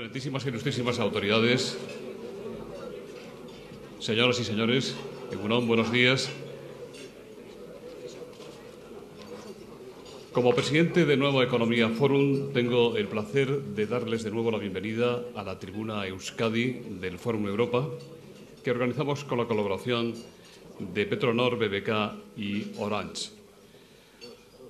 Excelentísimas e ilustrísimas autoridades, señoras y señores, Egunon, buenos días. Como presidente de Nueva Economía Forum, tengo el placer de darles de nuevo la bienvenida a la tribuna Euskadi del Fórum Europa, que organizamos con la colaboración de Petronor, BBK y Orange.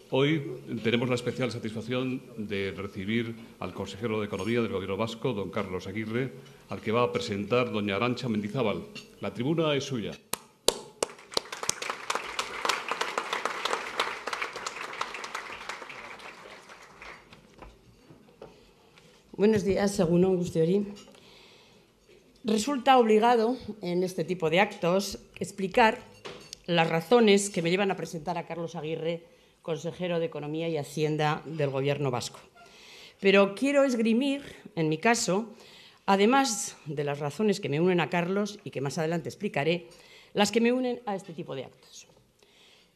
Hoy tenemos la especial satisfacción de recibir al consejero de Economía del Gobierno vasco, don Carlos Aguirre, al que va a presentar doña Arantxa Mendizábal. La tribuna es suya. Buenos días, Egunon Guztiori. Resulta obligado en este tipo de actos explicar las razones que me llevan a presentar a Carlos Aguirre, consejero de Economía y Hacienda del Gobierno vasco. Pero quiero esgrimir, en mi caso, además de las razones que me unen a Carlos y que más adelante explicaré, las que me unen a este tipo de actos.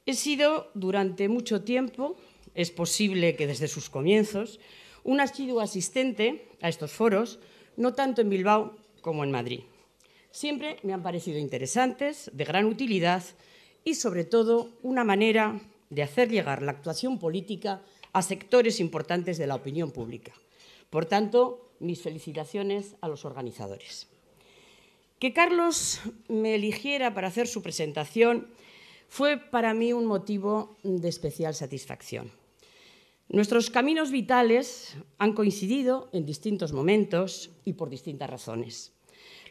He sido durante mucho tiempo, es posible que desde sus comienzos, un asiduo asistente a estos foros, no tanto en Bilbao como en Madrid. Siempre me han parecido interesantes, de gran utilidad y, sobre todo, una manera de hacer llegar la actuación política a sectores importantes de la opinión pública. Por tanto, mis felicitaciones a los organizadores. Que Carlos me eligiera para hacer su presentación fue para mí un motivo de especial satisfacción. Nuestros caminos vitales han coincidido en distintos momentos y por distintas razones,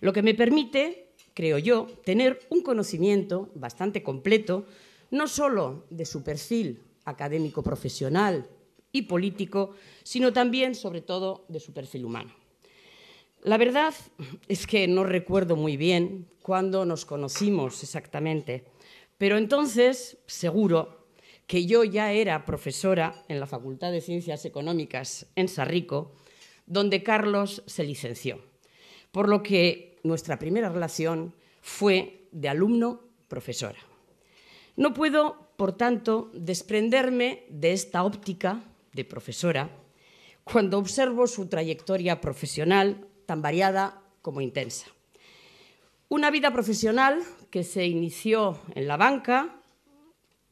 lo que me permite, creo yo, tener un conocimiento bastante completo no solo de su perfil académico profesional y político, sino también, sobre todo, de su perfil humano. La verdad es que no recuerdo muy bien cuándo nos conocimos exactamente, pero entonces, seguro que yo ya era profesora en la Facultad de Ciencias Económicas en Sarrico, donde Carlos se licenció, por lo que nuestra primera relación fue de alumno-profesora. No puedo, por tanto, desprenderme de esta óptica de profesora cuando observo su trayectoria profesional tan variada como intensa. Una vida profesional que se inició en la banca,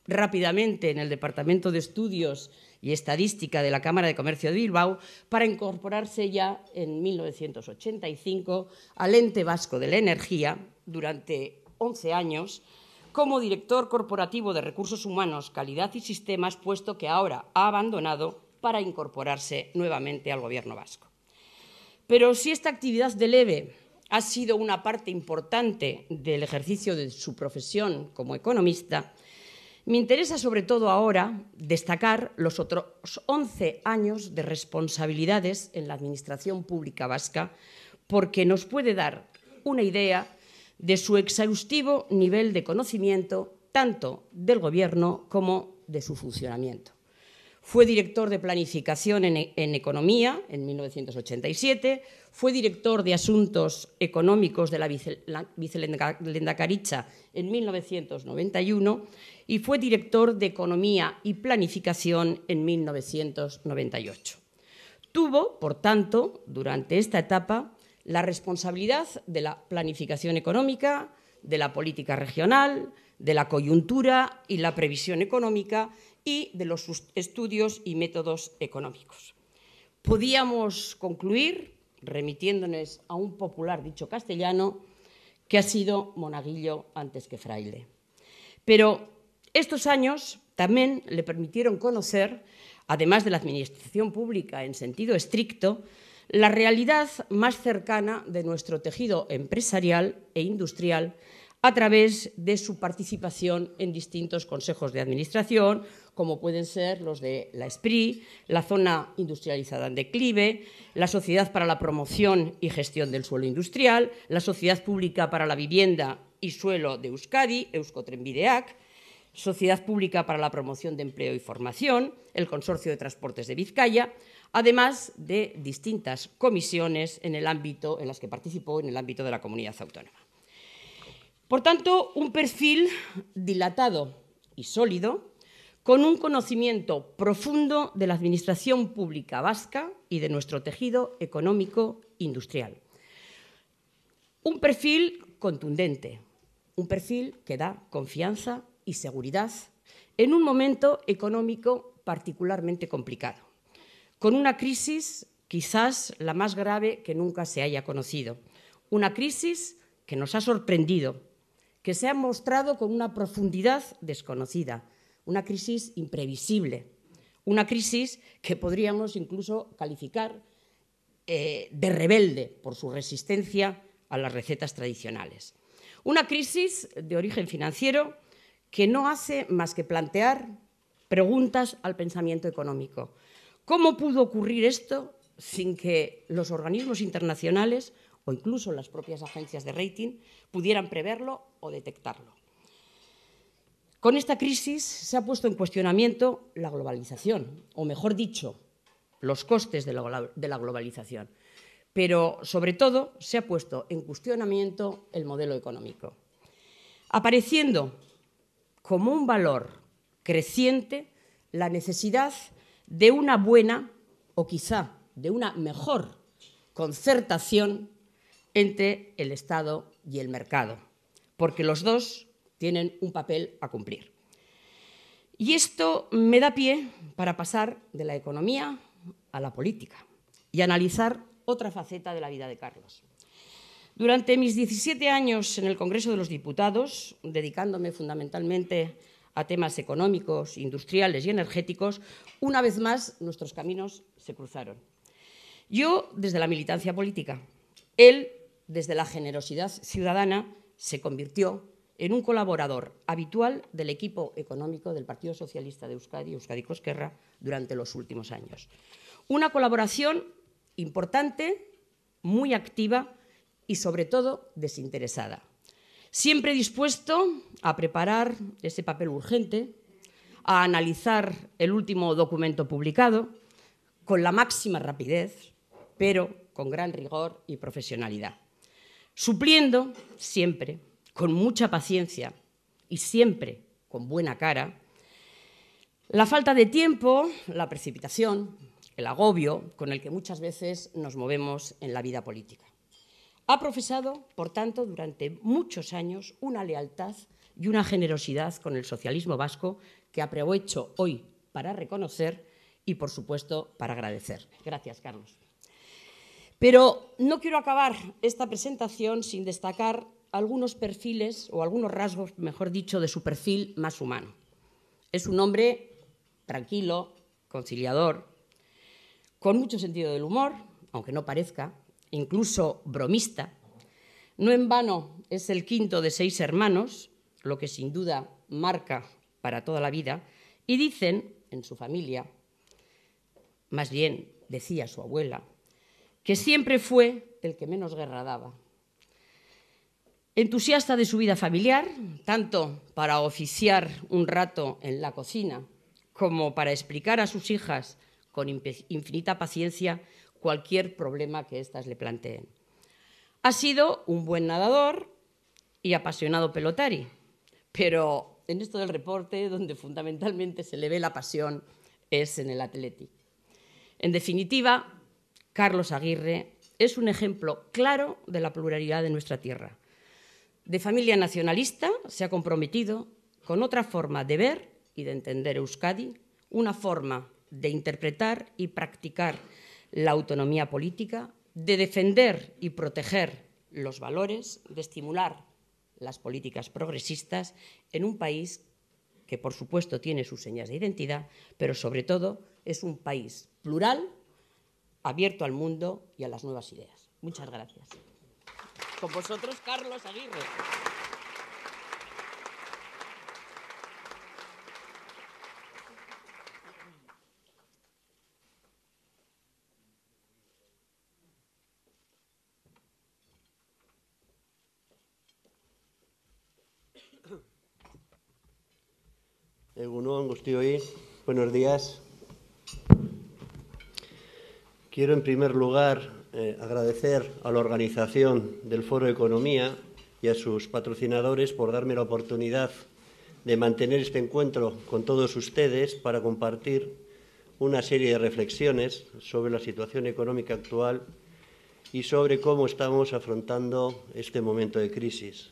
rápidamente en el Departamento de Estudios y Estadística de la Cámara de Comercio de Bilbao, para incorporarse ya en 1985 al Ente Vasco de la Energía durante 11 años, como director corporativo de Recursos Humanos, Calidad y Sistemas, puesto que ahora ha abandonado para incorporarse nuevamente al Gobierno vasco. Pero si esta actividad del EVE ha sido una parte importante del ejercicio de su profesión como economista, me interesa sobre todo ahora destacar los otros 11 años de responsabilidades en la Administración Pública vasca, porque nos puede dar una idea de su exhaustivo nivel de conocimiento tanto del Gobierno como de su funcionamiento. Fue director de Planificación en Economía en 1987, fue director de Asuntos Económicos de la Vicelehendakaritza en 1991 y fue director de Economía y Planificación en 1998. Tuvo, por tanto, durante esta etapa, la responsabilidad de la planificación económica, de la política regional, de la coyuntura y la previsión económica y de los estudios y métodos económicos. Podíamos concluir, remitiéndonos a un popular dicho castellano, que ha sido monaguillo antes que fraile. Pero estos años también le permitieron conocer, además de la administración pública en sentido estricto, la realidad más cercana de nuestro tejido empresarial e industrial a través de su participación en distintos consejos de administración, como pueden ser los de la SPRI, la Zona Industrializada en Declive, la Sociedad para la Promoción y Gestión del Suelo Industrial, la Sociedad Pública para la Vivienda y Suelo de Euskadi, Euskotrenbideak, Sociedad Pública para la Promoción de Empleo y Formación, el Consorcio de Transportes de Vizcaya, además de distintas comisiones en las que participó en el ámbito de la comunidad autónoma. Por tanto, un perfil dilatado y sólido, con un conocimiento profundo de la administración pública vasca y de nuestro tejido económico industrial. Un perfil contundente, un perfil que da confianza y seguridad en un momento económico particularmente complicado, con una crisis quizás la más grave que nunca se haya conocido, una crisis que nos ha sorprendido, que se ha mostrado con una profundidad desconocida, una crisis imprevisible, una crisis que podríamos incluso calificar de rebelde por su resistencia a las recetas tradicionales. Una crisis de origen financiero que no hace más que plantear preguntas al pensamiento económico. ¿Cómo pudo ocurrir esto sin que los organismos internacionales o incluso las propias agencias de rating pudieran preverlo o detectarlo? Con esta crisis se ha puesto en cuestionamiento la globalización, o mejor dicho, los costes de la globalización. Pero, sobre todo, se ha puesto en cuestionamiento el modelo económico, apareciendo como un valor creciente la necesidad de una buena o quizá de una mejor concertación entre el Estado y el mercado, porque los dos tienen un papel a cumplir. Y esto me da pie para pasar de la economía a la política y analizar otra faceta de la vida de Carlos. Durante mis 17 años en el Congreso de los Diputados, dedicándome fundamentalmente a temas económicos, industriales y energéticos, una vez más nuestros caminos se cruzaron. Yo desde la militancia política, él desde la generosidad ciudadana se convirtió en un colaborador habitual del equipo económico del Partido Socialista de Euskadi, Euskadiko Ezkerra, durante los últimos años. Una colaboración importante, muy activa y, sobre todo, desinteresada. Siempre dispuesto a preparar ese papel urgente, a analizar el último documento publicado con la máxima rapidez, pero con gran rigor y profesionalidad, supliendo siempre, con mucha paciencia y siempre con buena cara, la falta de tiempo, la precipitación, el agobio con el que muchas veces nos movemos en la vida política. Ha profesado, por tanto, durante muchos años una lealtad y una generosidad con el socialismo vasco que aprovecho hoy para reconocer y, por supuesto, para agradecer. Gracias, Carlos. Pero no quiero acabar esta presentación sin destacar algunos perfiles o algunos rasgos, mejor dicho, de su perfil más humano. Es un hombre tranquilo, conciliador, con mucho sentido del humor, aunque no parezca, incluso bromista. No en vano es el quinto de 6 hermanos, lo que sin duda marca para toda la vida, y dicen en su familia, más bien decía su abuela, que siempre fue el que menos guerra daba. Entusiasta de su vida familiar, tanto para oficiar un rato en la cocina como para explicar a sus hijas con infinita paciencia cualquier problema que éstas le planteen. Ha sido un buen nadador y apasionado pelotari, pero en esto del deporte, donde fundamentalmente se le ve la pasión, es en el Athletic. En definitiva, Carlos Aguirre es un ejemplo claro de la pluralidad de nuestra tierra. De familia nacionalista, se ha comprometido con otra forma de ver y de entender Euskadi, una forma de interpretar y practicar la autonomía política, de defender y proteger los valores, de estimular las políticas progresistas en un país que, por supuesto, tiene sus señas de identidad, pero sobre todo es un país plural, abierto al mundo y a las nuevas ideas. Muchas gracias. Con vosotros, Carlos Aguirre. Egun on guztioi, buenos días. Quiero en primer lugar agradecer a la organización del Foro Economía y a sus patrocinadores por darme la oportunidad de mantener este encuentro con todos ustedes para compartir una serie de reflexiones sobre la situación económica actual y sobre cómo estamos afrontando este momento de crisis.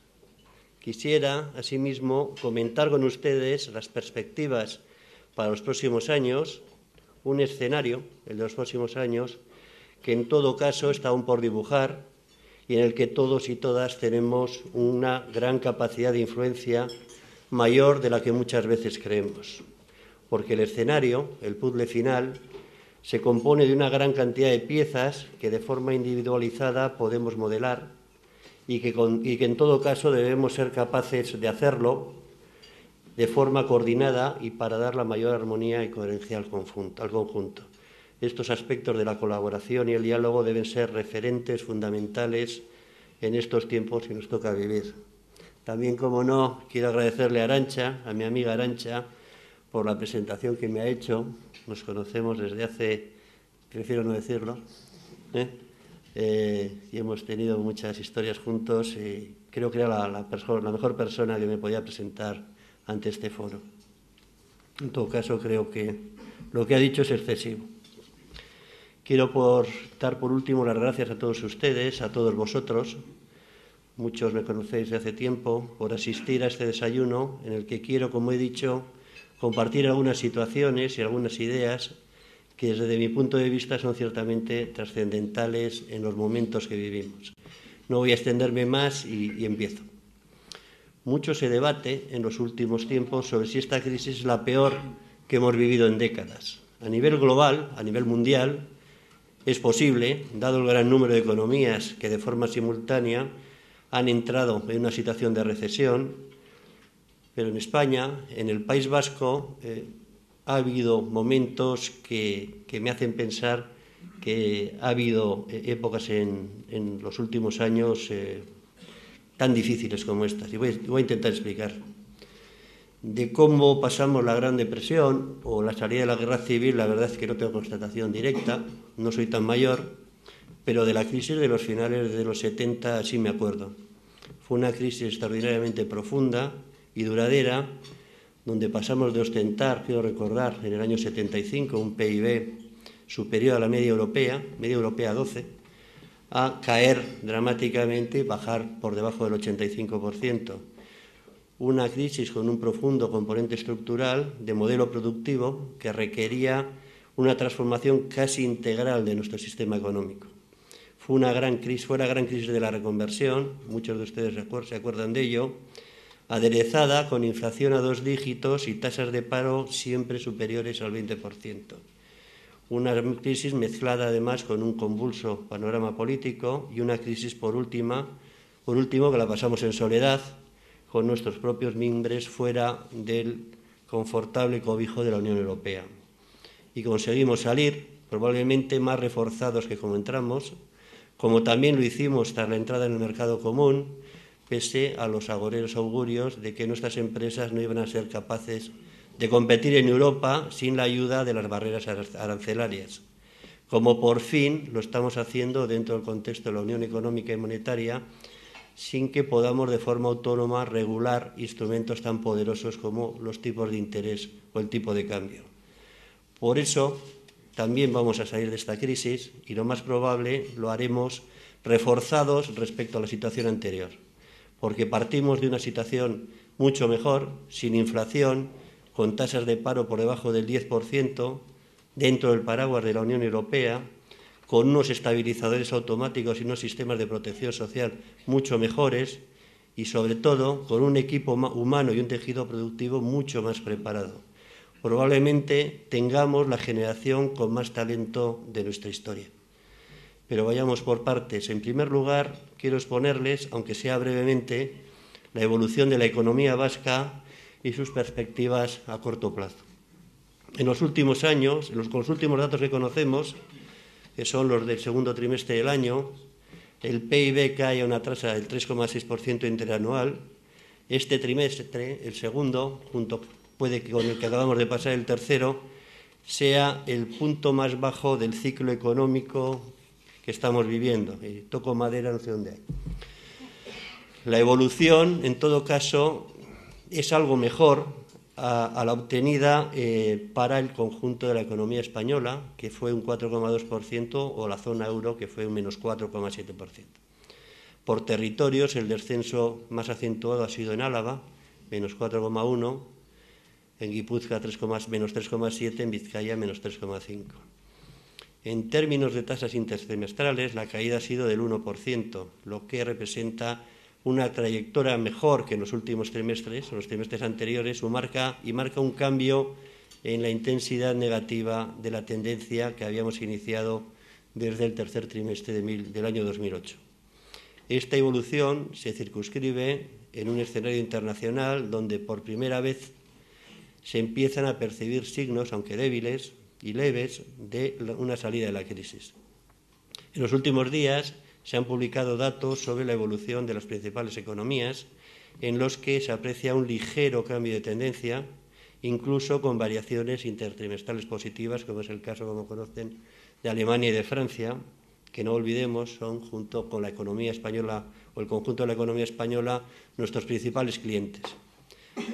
Quisiera, asimismo, comentar con ustedes las perspectivas para los próximos años, un escenario, el de los próximos años, que en todo caso está aún por dibujar y en el que todos y todas tenemos una gran capacidad de influencia mayor de la que muchas veces creemos. Porque el escenario, el puzzle final, se compone de una gran cantidad de piezas que de forma individualizada podemos modelar y que en todo caso debemos ser capaces de hacerlo de forma coordinada y para dar la mayor armonía y coherencia al conjunto. Estos aspectos de la colaboración y el diálogo deben ser referentes fundamentales en estos tiempos que nos toca vivir. También, como no, quiero agradecerle a Arantxa, a mi amiga Arantxa, por la presentación que me ha hecho. Nos conocemos desde hace, prefiero no decirlo, y hemos tenido muchas historias juntos y creo que era la mejor persona que me podía presentar ante este foro. En todo caso, creo que lo que ha dicho es excesivo. Quiero dar por último las gracias a todos ustedes, a todos vosotros. Muchos me conocéis de hace tiempo, por asistir a este desayuno en el que quiero, como he dicho, compartir algunas situaciones y algunas ideas que desde mi punto de vista son ciertamente trascendentales en los momentos que vivimos. No voy a extenderme más y empiezo. Mucho se debate en los últimos tiempos sobre si esta crisis es la peor que hemos vivido en décadas. A nivel global, a nivel mundial, es posible, dado el gran número de economías que de forma simultánea han entrado en una situación de recesión, pero en España, en el País Vasco, ha habido momentos que me hacen pensar que ha habido épocas en los últimos años tan difíciles como estas. Y voy a intentar explicar. De cómo pasamos la Gran Depresión o la salida de la Guerra Civil, la verdad es que no tengo constatación directa, no soy tan mayor, pero de la crisis de los finales de los 70 sí me acuerdo. Fue una crisis extraordinariamente profunda y duradera, donde pasamos de ostentar, quiero recordar, en el año 75 un PIB superior a la media europea 12, a caer dramáticamente, bajar por debajo del 85%. Una crisis con un profundo componente estructural de modelo productivo que requería una transformación casi integral de nuestro sistema económico. Fue la gran crisis de la reconversión, muchos de ustedes se acuerdan de ello, aderezada con inflación a 2 dígitos y tasas de paro siempre superiores al 20%. Una crisis mezclada además con un convulso panorama político y una crisis por último que la pasamos en soledad, con nuestros propios mimbres fuera del confortable cobijo de la Unión Europea. Y conseguimos salir, probablemente más reforzados que como entramos, como también lo hicimos tras la entrada en el mercado común, pese a los agoreros augurios de que nuestras empresas no iban a ser capaces de competir en Europa sin la ayuda de las barreras arancelarias, como por fin lo estamos haciendo dentro del contexto de la Unión Económica y Monetaria, sin que podamos de forma autónoma regular instrumentos tan poderosos como los tipos de interés o el tipo de cambio. Por eso, también vamos a salir de esta crisis y lo más probable lo haremos reforzados respecto a la situación anterior, porque partimos de una situación mucho mejor, sin inflación, con tasas de paro por debajo del 10%, dentro del paraguas de la Unión Europea, con unos estabilizadores automáticos y unos sistemas de protección social mucho mejores y, sobre todo, con un equipo humano y un tejido productivo mucho más preparado. Probablemente tengamos la generación con más talento de nuestra historia. Pero vayamos por partes. En primer lugar, quiero exponerles, aunque sea brevemente, la evolución de la economía vasca y sus perspectivas a corto plazo. En los últimos años, con los últimos datos que conocemos, que son los del segundo trimestre del año, el PIB cae a una tasa del 3,6% interanual. Este trimestre, el segundo, puede que con el que acabamos de pasar el tercero, sea el punto más bajo del ciclo económico que estamos viviendo. Y toco madera, no sé dónde hay. La evolución, en todo caso, es algo mejor a la obtenida para el conjunto de la economía española, que fue un 4,2%, o la zona euro, que fue un menos 4,7%. Por territorios, el descenso más acentuado ha sido en Álava, menos 4,1%, en Guipúzcoa menos 3,7%, en Vizcaya menos 3,5%. En términos de tasas intertrimestrales, la caída ha sido del 1%, lo que representa una trayectoria mejor que en los últimos trimestres, en los trimestres anteriores, marca un cambio en la intensidad negativa de la tendencia que habíamos iniciado desde el tercer trimestre del año 2008. Esta evolución se circunscribe en un escenario internacional donde por primera vez se empiezan a percibir signos, aunque débiles y leves, de una salida de la crisis. En los últimos días se han publicado datos sobre la evolución de las principales economías, en los que se aprecia un ligero cambio de tendencia, incluso con variaciones intertrimestrales positivas, como es el caso, como conocen, de Alemania y de Francia, que no olvidemos son, junto con la economía española o el conjunto de la economía española, nuestros principales clientes.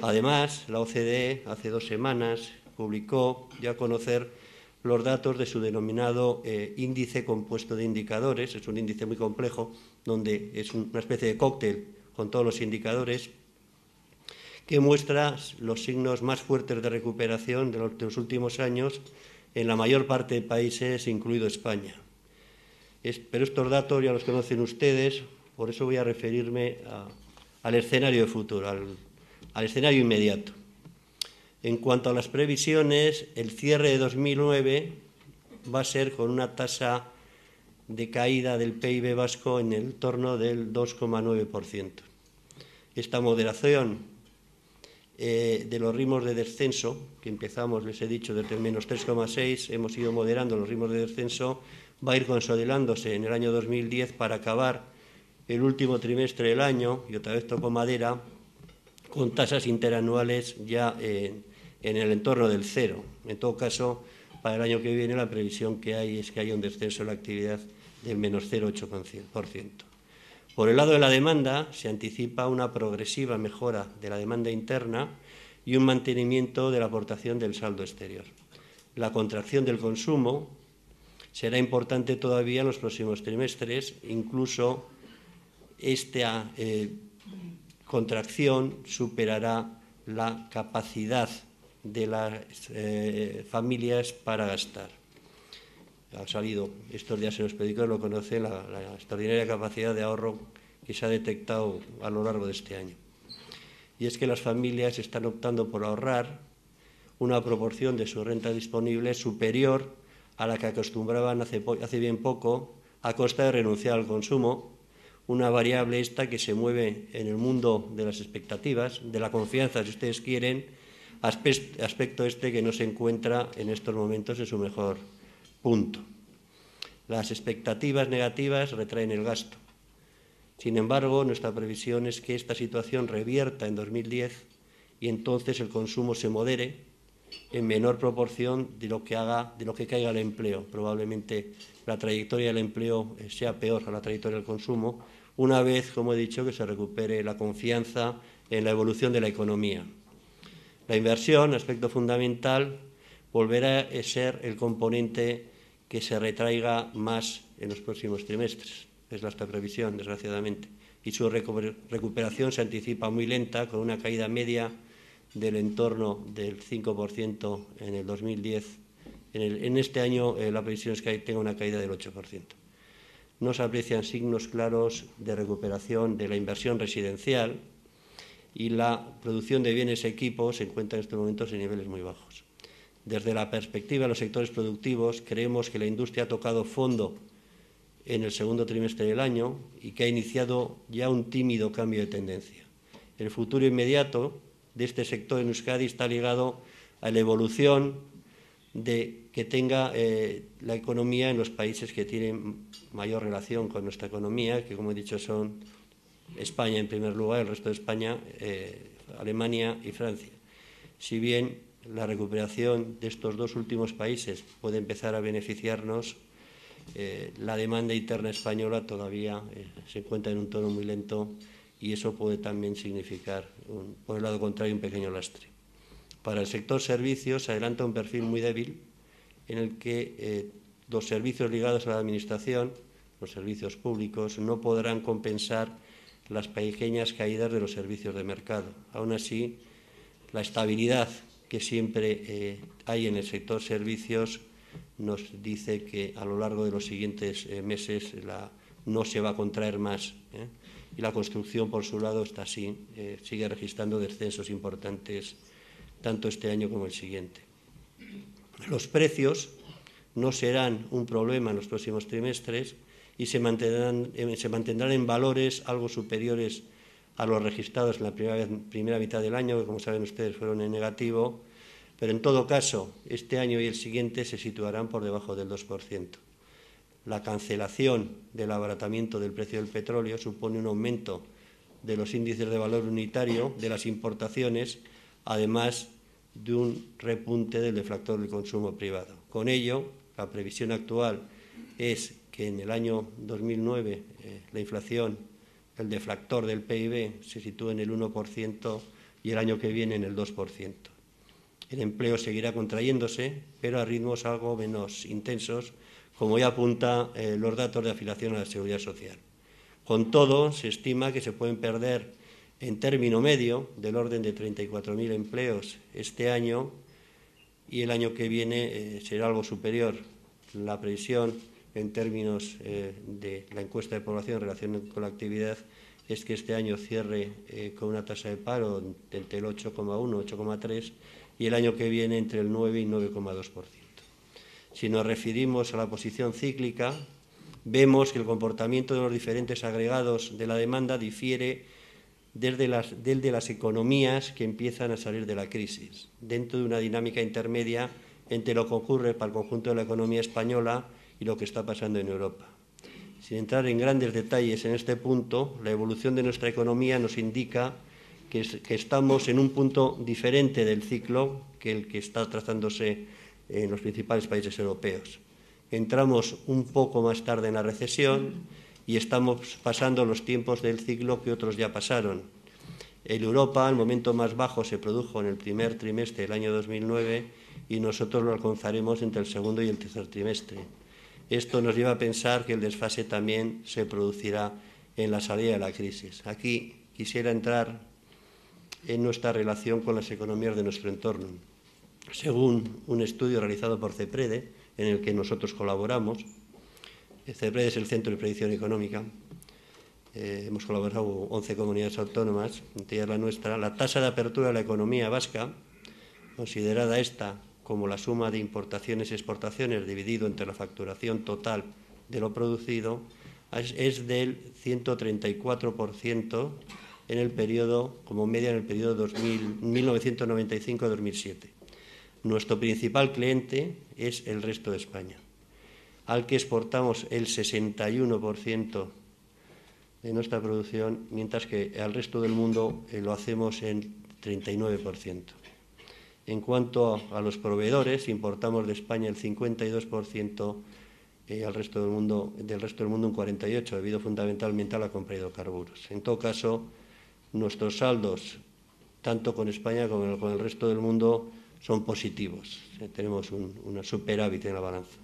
Además, la OCDE hace 2 semanas publicó ya a conocer los datos de su denominado índice compuesto de indicadores. Es un índice muy complejo, donde es una especie de cóctel con todos los indicadores, que muestra los signos más fuertes de recuperación de los últimos años en la mayor parte de países, incluido España. Pero estos datos ya los conocen ustedes, por eso voy a referirme al escenario de futuro, al escenario inmediato. En cuanto a las previsiones, el cierre de 2009 va a ser con una tasa de caída del PIB vasco en el torno del 2,9%. Esta moderación de los ritmos de descenso, que empezamos, les he dicho, desde el menos 3,6, hemos ido moderando los ritmos de descenso, va a ir consolidándose en el año 2010 para acabar el último trimestre del año, y otra vez toco madera, con tasas interanuales ya en el entorno del 0. En todo caso, para el año que viene la previsión que hay es que haya un descenso de la actividad del menos 0,8%. Por el lado de la demanda, se anticipa una progresiva mejora de la demanda interna y un mantenimiento de la aportación del saldo exterior. La contracción del consumo será importante todavía en los próximos trimestres, incluso esta contracción superará la capacidad de las familias para gastar. Ha salido, estos días en los periódicos lo conocen, la extraordinaria capacidad de ahorro que se ha detectado a lo largo de este año. Y es que las familias están optando por ahorrar una proporción de su renta disponible superior a la que acostumbraban hace bien poco, a costa de renunciar al consumo, una variable esta que se mueve en el mundo de las expectativas, de la confianza, si ustedes quieren, aspecto este que no se encuentra en estos momentos en su mejor punto. Las expectativas negativas retraen el gasto. Sin embargo, nuestra previsión es que esta situación revierta en 2010 y entonces el consumo se modere en menor proporción de lo que caiga el empleo. Probablemente la trayectoria del empleo sea peor a la trayectoria del consumo, una vez, como he dicho, que se recupere la confianza en la evolución de la economía. La inversión, aspecto fundamental, volverá a ser el componente que se retraiga más en los próximos trimestres. Es nuestra previsión, desgraciadamente. Y su recuperación se anticipa muy lenta, con una caída media del entorno del 5% en el 2010. En este año la previsión es que tenga una caída del 8%. No se aprecian signos claros de recuperación de la inversión residencial y la producción de bienes y equipos se encuentra en estos momentos en niveles muy bajos. Desde la perspectiva de los sectores productivos, creemos que la industria ha tocado fondo en el segundo trimestre del año y que ha iniciado ya un tímido cambio de tendencia. El futuro inmediato de este sector en Euskadi está ligado a la evolución que tenga la economía en los países que tienen mayor relación con nuestra economía, que, como he dicho, son España en primer lugar, el resto de España, Alemania y Francia. Si bien la recuperación de estos dos últimos países puede empezar a beneficiarnos, la demanda interna española todavía se encuentra en un tono muy lento y eso puede también significar, por el lado contrario, un pequeño lastre. Para el sector servicios se adelanta un perfil muy débil en el que los servicios ligados a la Administración, los servicios públicos, no podrán compensar las pequeñas caídas de los servicios de mercado. Aún así, la estabilidad que siempre hay en el sector servicios nos dice que a lo largo de los siguientes meses no se va a contraer más. Y la construcción, por su lado, está así, sigue registrando descensos importantes tanto este año como el siguiente. Los precios no serán un problema en los próximos trimestres y se mantendrán en valores algo superiores a los registrados en la primera mitad del año, que como saben ustedes fueron en negativo, pero en todo caso este año y el siguiente se situarán por debajo del 2%. La cancelación del abaratamiento del precio del petróleo supone un aumento de los índices de valor unitario de las importaciones, además de un repunte del deflactor del consumo privado. Con ello, la previsión actual es que en el año 2009 la inflación, el deflactor del PIB, se sitúe en el 1% y el año que viene en el 2%. El empleo seguirá contrayéndose, pero a ritmos algo menos intensos, como ya apuntan los datos de afiliación a la Seguridad Social. Con todo, se estima que se pueden perder en término medio del orden de 34.000 empleos este año y el año que viene será algo superior. La previsión en términos de la encuesta de población en relación con la actividad es que este año cierre con una tasa de paro entre el 8,1 y 8,3 y el año que viene entre el 9 y 9,2%. Si nos referimos a la posición cíclica, vemos que el comportamiento de los diferentes agregados de la demanda difiere del de las economías que empiezan a salir de la crisis, dentro de una dinámica intermedia entre lo que ocurre para el conjunto de la economía española y lo que está pasando en Europa. Sin entrar en grandes detalles en este punto, la evolución de nuestra economía nos indica que estamos en un punto diferente del ciclo que el que está trazándose en los principales países europeos. Entramos un poco más tarde en la recesión y estamos pasando los tiempos del ciclo que otros ya pasaron. En Europa, el momento más bajo se produjo en el primer trimestre del año 2009 y nosotros lo alcanzaremos entre el segundo y el tercer trimestre. Esto nos lleva a pensar que el desfase también se producirá en la salida de la crisis. Aquí quisiera entrar en nuestra relación con las economías de nuestro entorno. Según un estudio realizado por CEPREDE, en el que nosotros colaboramos, CEPREDE es el Centro de Predicción Económica, hemos colaborado 11 comunidades autónomas, entre ellas la nuestra, la tasa de apertura de la economía vasca, considerada esta como la suma de importaciones y exportaciones dividido entre la facturación total de lo producido, es del 134% en el periodo, como media en el periodo 1995-2007. Nuestro principal cliente es el resto de España, al que exportamos el 61% de nuestra producción, mientras que al resto del mundo lo hacemos en 39%. En cuanto a los proveedores, importamos de España el 52%, del resto del mundo un 48%, debido fundamentalmente a la compra de hidrocarburos. En todo caso, nuestros saldos, tanto con España como con el resto del mundo, son positivos. Tenemos una superávit en la balanza.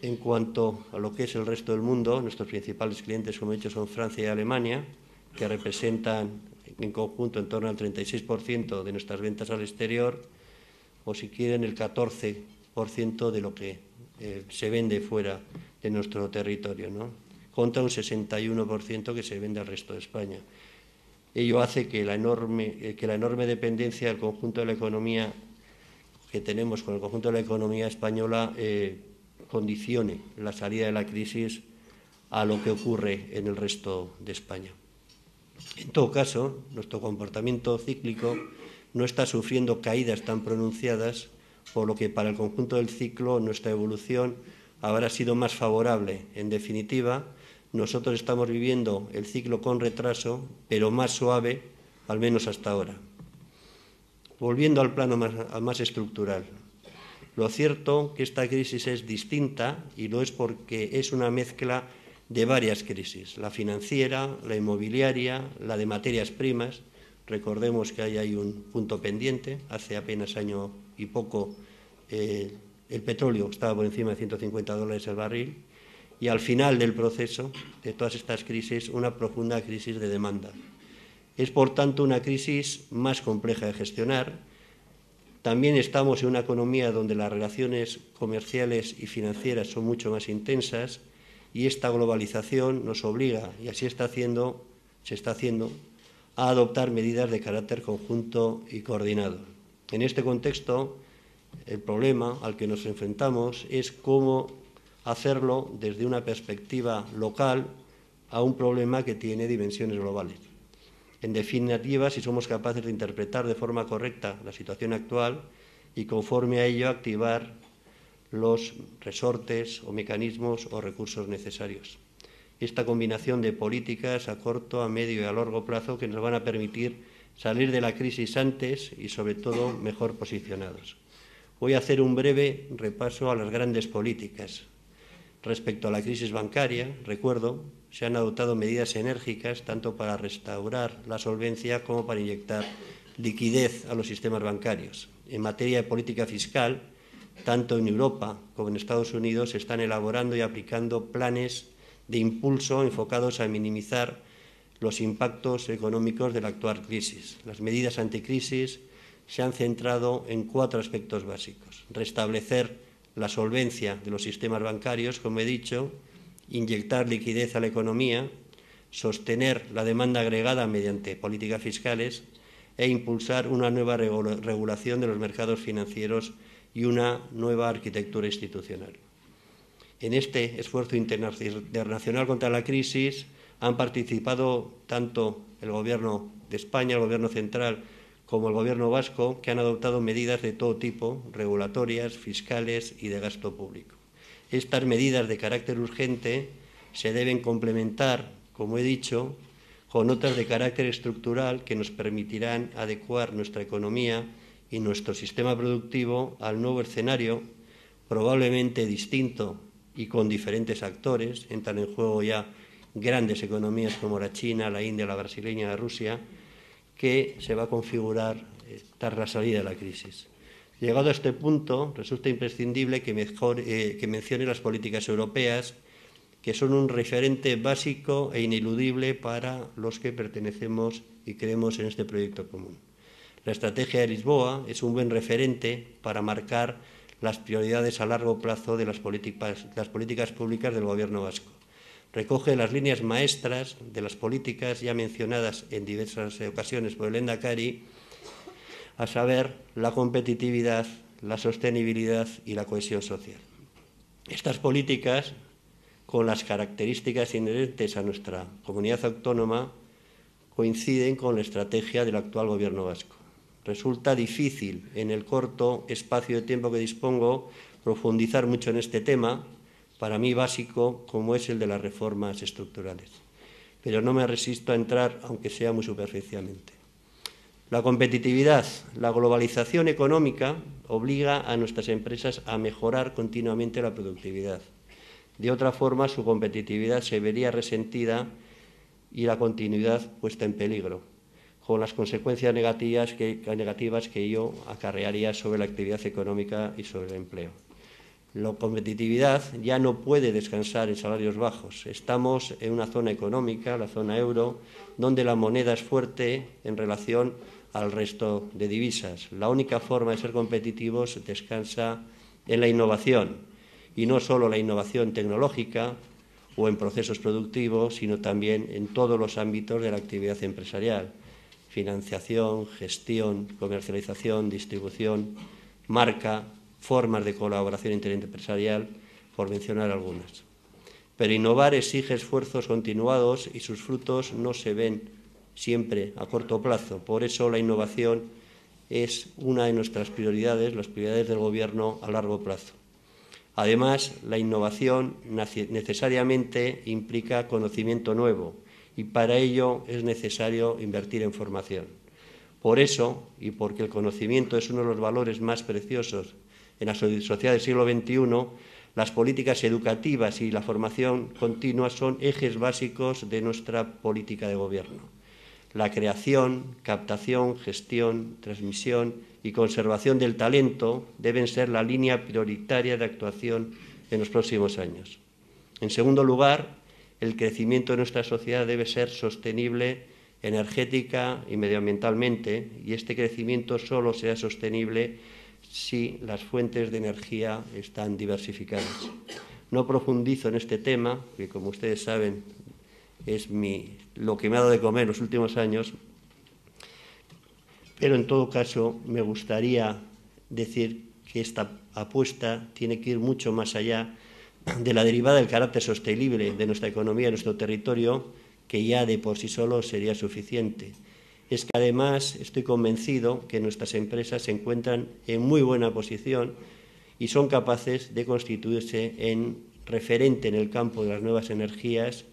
En cuanto a lo que es el resto del mundo, nuestros principales clientes, como he dicho, son Francia y Alemania, que representan en conjunto en torno al 36% de nuestras ventas al exterior, o si quieren el 14% de lo que se vende fuera de nuestro territorio, ¿no? Contra un 61% que se vende al resto de España. Ello hace que la enorme dependencia del conjunto de la economía que tenemos con el conjunto de la economía española condicione la salida de la crisis a lo que ocurre en el resto de España. En todo caso, nuestro comportamiento cíclico no está sufriendo caídas tan pronunciadas, por lo que para el conjunto del ciclo nuestra evolución habrá sido más favorable. En definitiva, nosotros estamos viviendo el ciclo con retraso, pero más suave, al menos hasta ahora. Volviendo al plano más estructural, lo cierto es que esta crisis es distinta y lo es porque es una mezcla de varias crisis, la financiera, la inmobiliaria, la de materias primas. Recordemos que ahí hay un punto pendiente. Hace apenas año y poco el petróleo estaba por encima de $150 el barril, y al final del proceso de todas estas crisis, una profunda crisis de demanda. Es, por tanto, una crisis más compleja de gestionar. También estamos en una economía donde las relaciones comerciales y financieras son mucho más intensas, y esta globalización nos obliga, y así se está haciendo, a adoptar medidas de carácter conjunto y coordinado. En este contexto, el problema al que nos enfrentamos es cómo hacerlo desde una perspectiva local a un problema que tiene dimensiones globales. En definitiva, si somos capaces de interpretar de forma correcta la situación actual y, conforme a ello, activar los resortes o mecanismos o recursos necesarios. Esta combinación de políticas a corto, a medio y a largo plazo que nos van a permitir salir de la crisis antes y, sobre todo, mejor posicionados. Voy a hacer un breve repaso a las grandes políticas. Respecto a la crisis bancaria, recuerdo, se han adoptado medidas enérgicas tanto para restaurar la solvencia como para inyectar liquidez a los sistemas bancarios. En materia de política fiscal, tanto en Europa como en Estados Unidos se están elaborando y aplicando planes de impulso enfocados a minimizar los impactos económicos de la actual crisis. Las medidas anticrisis se han centrado en 4 aspectos básicos: restablecer la solvencia de los sistemas bancarios, como he dicho, inyectar liquidez a la economía, sostener la demanda agregada mediante políticas fiscales e impulsar una nueva regulación de los mercados financieros y una nueva arquitectura institucional. En este esfuerzo internacional contra la crisis han participado tanto el Gobierno de España, el Gobierno central, como el Gobierno vasco, que han adoptado medidas de todo tipo, regulatorias, fiscales y de gasto público. Estas medidas de carácter urgente se deben complementar, como he dicho, con otras de carácter estructural que nos permitirán adecuar nuestra economía y nuestro sistema productivo al nuevo escenario, probablemente distinto y con diferentes actores. Entran en juego ya grandes economías como la China, la India, la brasileña, la Rusia, que se va a configurar tras la salida de la crisis. Llegado a este punto, resulta imprescindible que mencione las políticas europeas, que son un referente básico e ineludible para los que pertenecemos y creemos en este proyecto común. La Estrategia de Lisboa es un buen referente para marcar las prioridades a largo plazo de las políticas públicas del Gobierno vasco. Recoge las líneas maestras de las políticas ya mencionadas en diversas ocasiones por el Lehendakari, a saber, la competitividad, la sostenibilidad y la cohesión social. Estas políticas, con las características inherentes a nuestra comunidad autónoma, coinciden con la estrategia del actual Gobierno vasco. Resulta difícil, en el corto espacio de tiempo que dispongo, profundizar mucho en este tema, para mí básico, como es el de las reformas estructurales. Pero no me resisto a entrar, aunque sea muy superficialmente. La competitividad, la globalización económica obliga a nuestras empresas a mejorar continuamente la productividad. De otra forma, su competitividad se vería resentida y la continuidad puesta en peligro, con las consecuencias negativas que ello acarrearía sobre la actividad económica y sobre el empleo. La competitividad ya no puede descansar en salarios bajos. Estamos en una zona económica, la zona euro, donde la moneda es fuerte en relación al resto de divisas. La única forma de ser competitivos descansa en la innovación, y no solo la innovación tecnológica o en procesos productivos, sino también en todos los ámbitos de la actividad empresarial: financiación, gestión, comercialización, distribución, marca, formas de colaboración interempresarial, por mencionar algunas. Pero innovar exige esfuerzos continuados y sus frutos no se ven siempre a corto plazo. Por eso la innovación es una de nuestras prioridades, las prioridades del Gobierno a largo plazo. Además, la innovación necesariamente implica conocimiento nuevo y para ello es necesario invertir en formación. Por eso, y porque el conocimiento es uno de los valores más preciosos en la sociedad del siglo XXI, Las políticas educativas y la formación continua son ejes básicos de nuestra política de gobierno. La creación, captación, gestión, transmisión y conservación del talento deben ser la línea prioritaria de actuación en los próximos años. En segundo lugar, el crecimiento de nuestra sociedad debe ser sostenible energética y medioambientalmente, y este crecimiento solo será sostenible si las fuentes de energía están diversificadas. No profundizo en este tema, que como ustedes saben es lo que me ha dado de comer en los últimos años, pero en todo caso me gustaría decir que esta apuesta tiene que ir mucho más allá de la derivada del carácter sostenible de nuestra economía, de nuestro territorio, que ya de por sí solo sería suficiente. Es que además estoy convencido que nuestras empresas se encuentran en muy buena posición y son capaces de constituirse en referente en el campo de las nuevas energías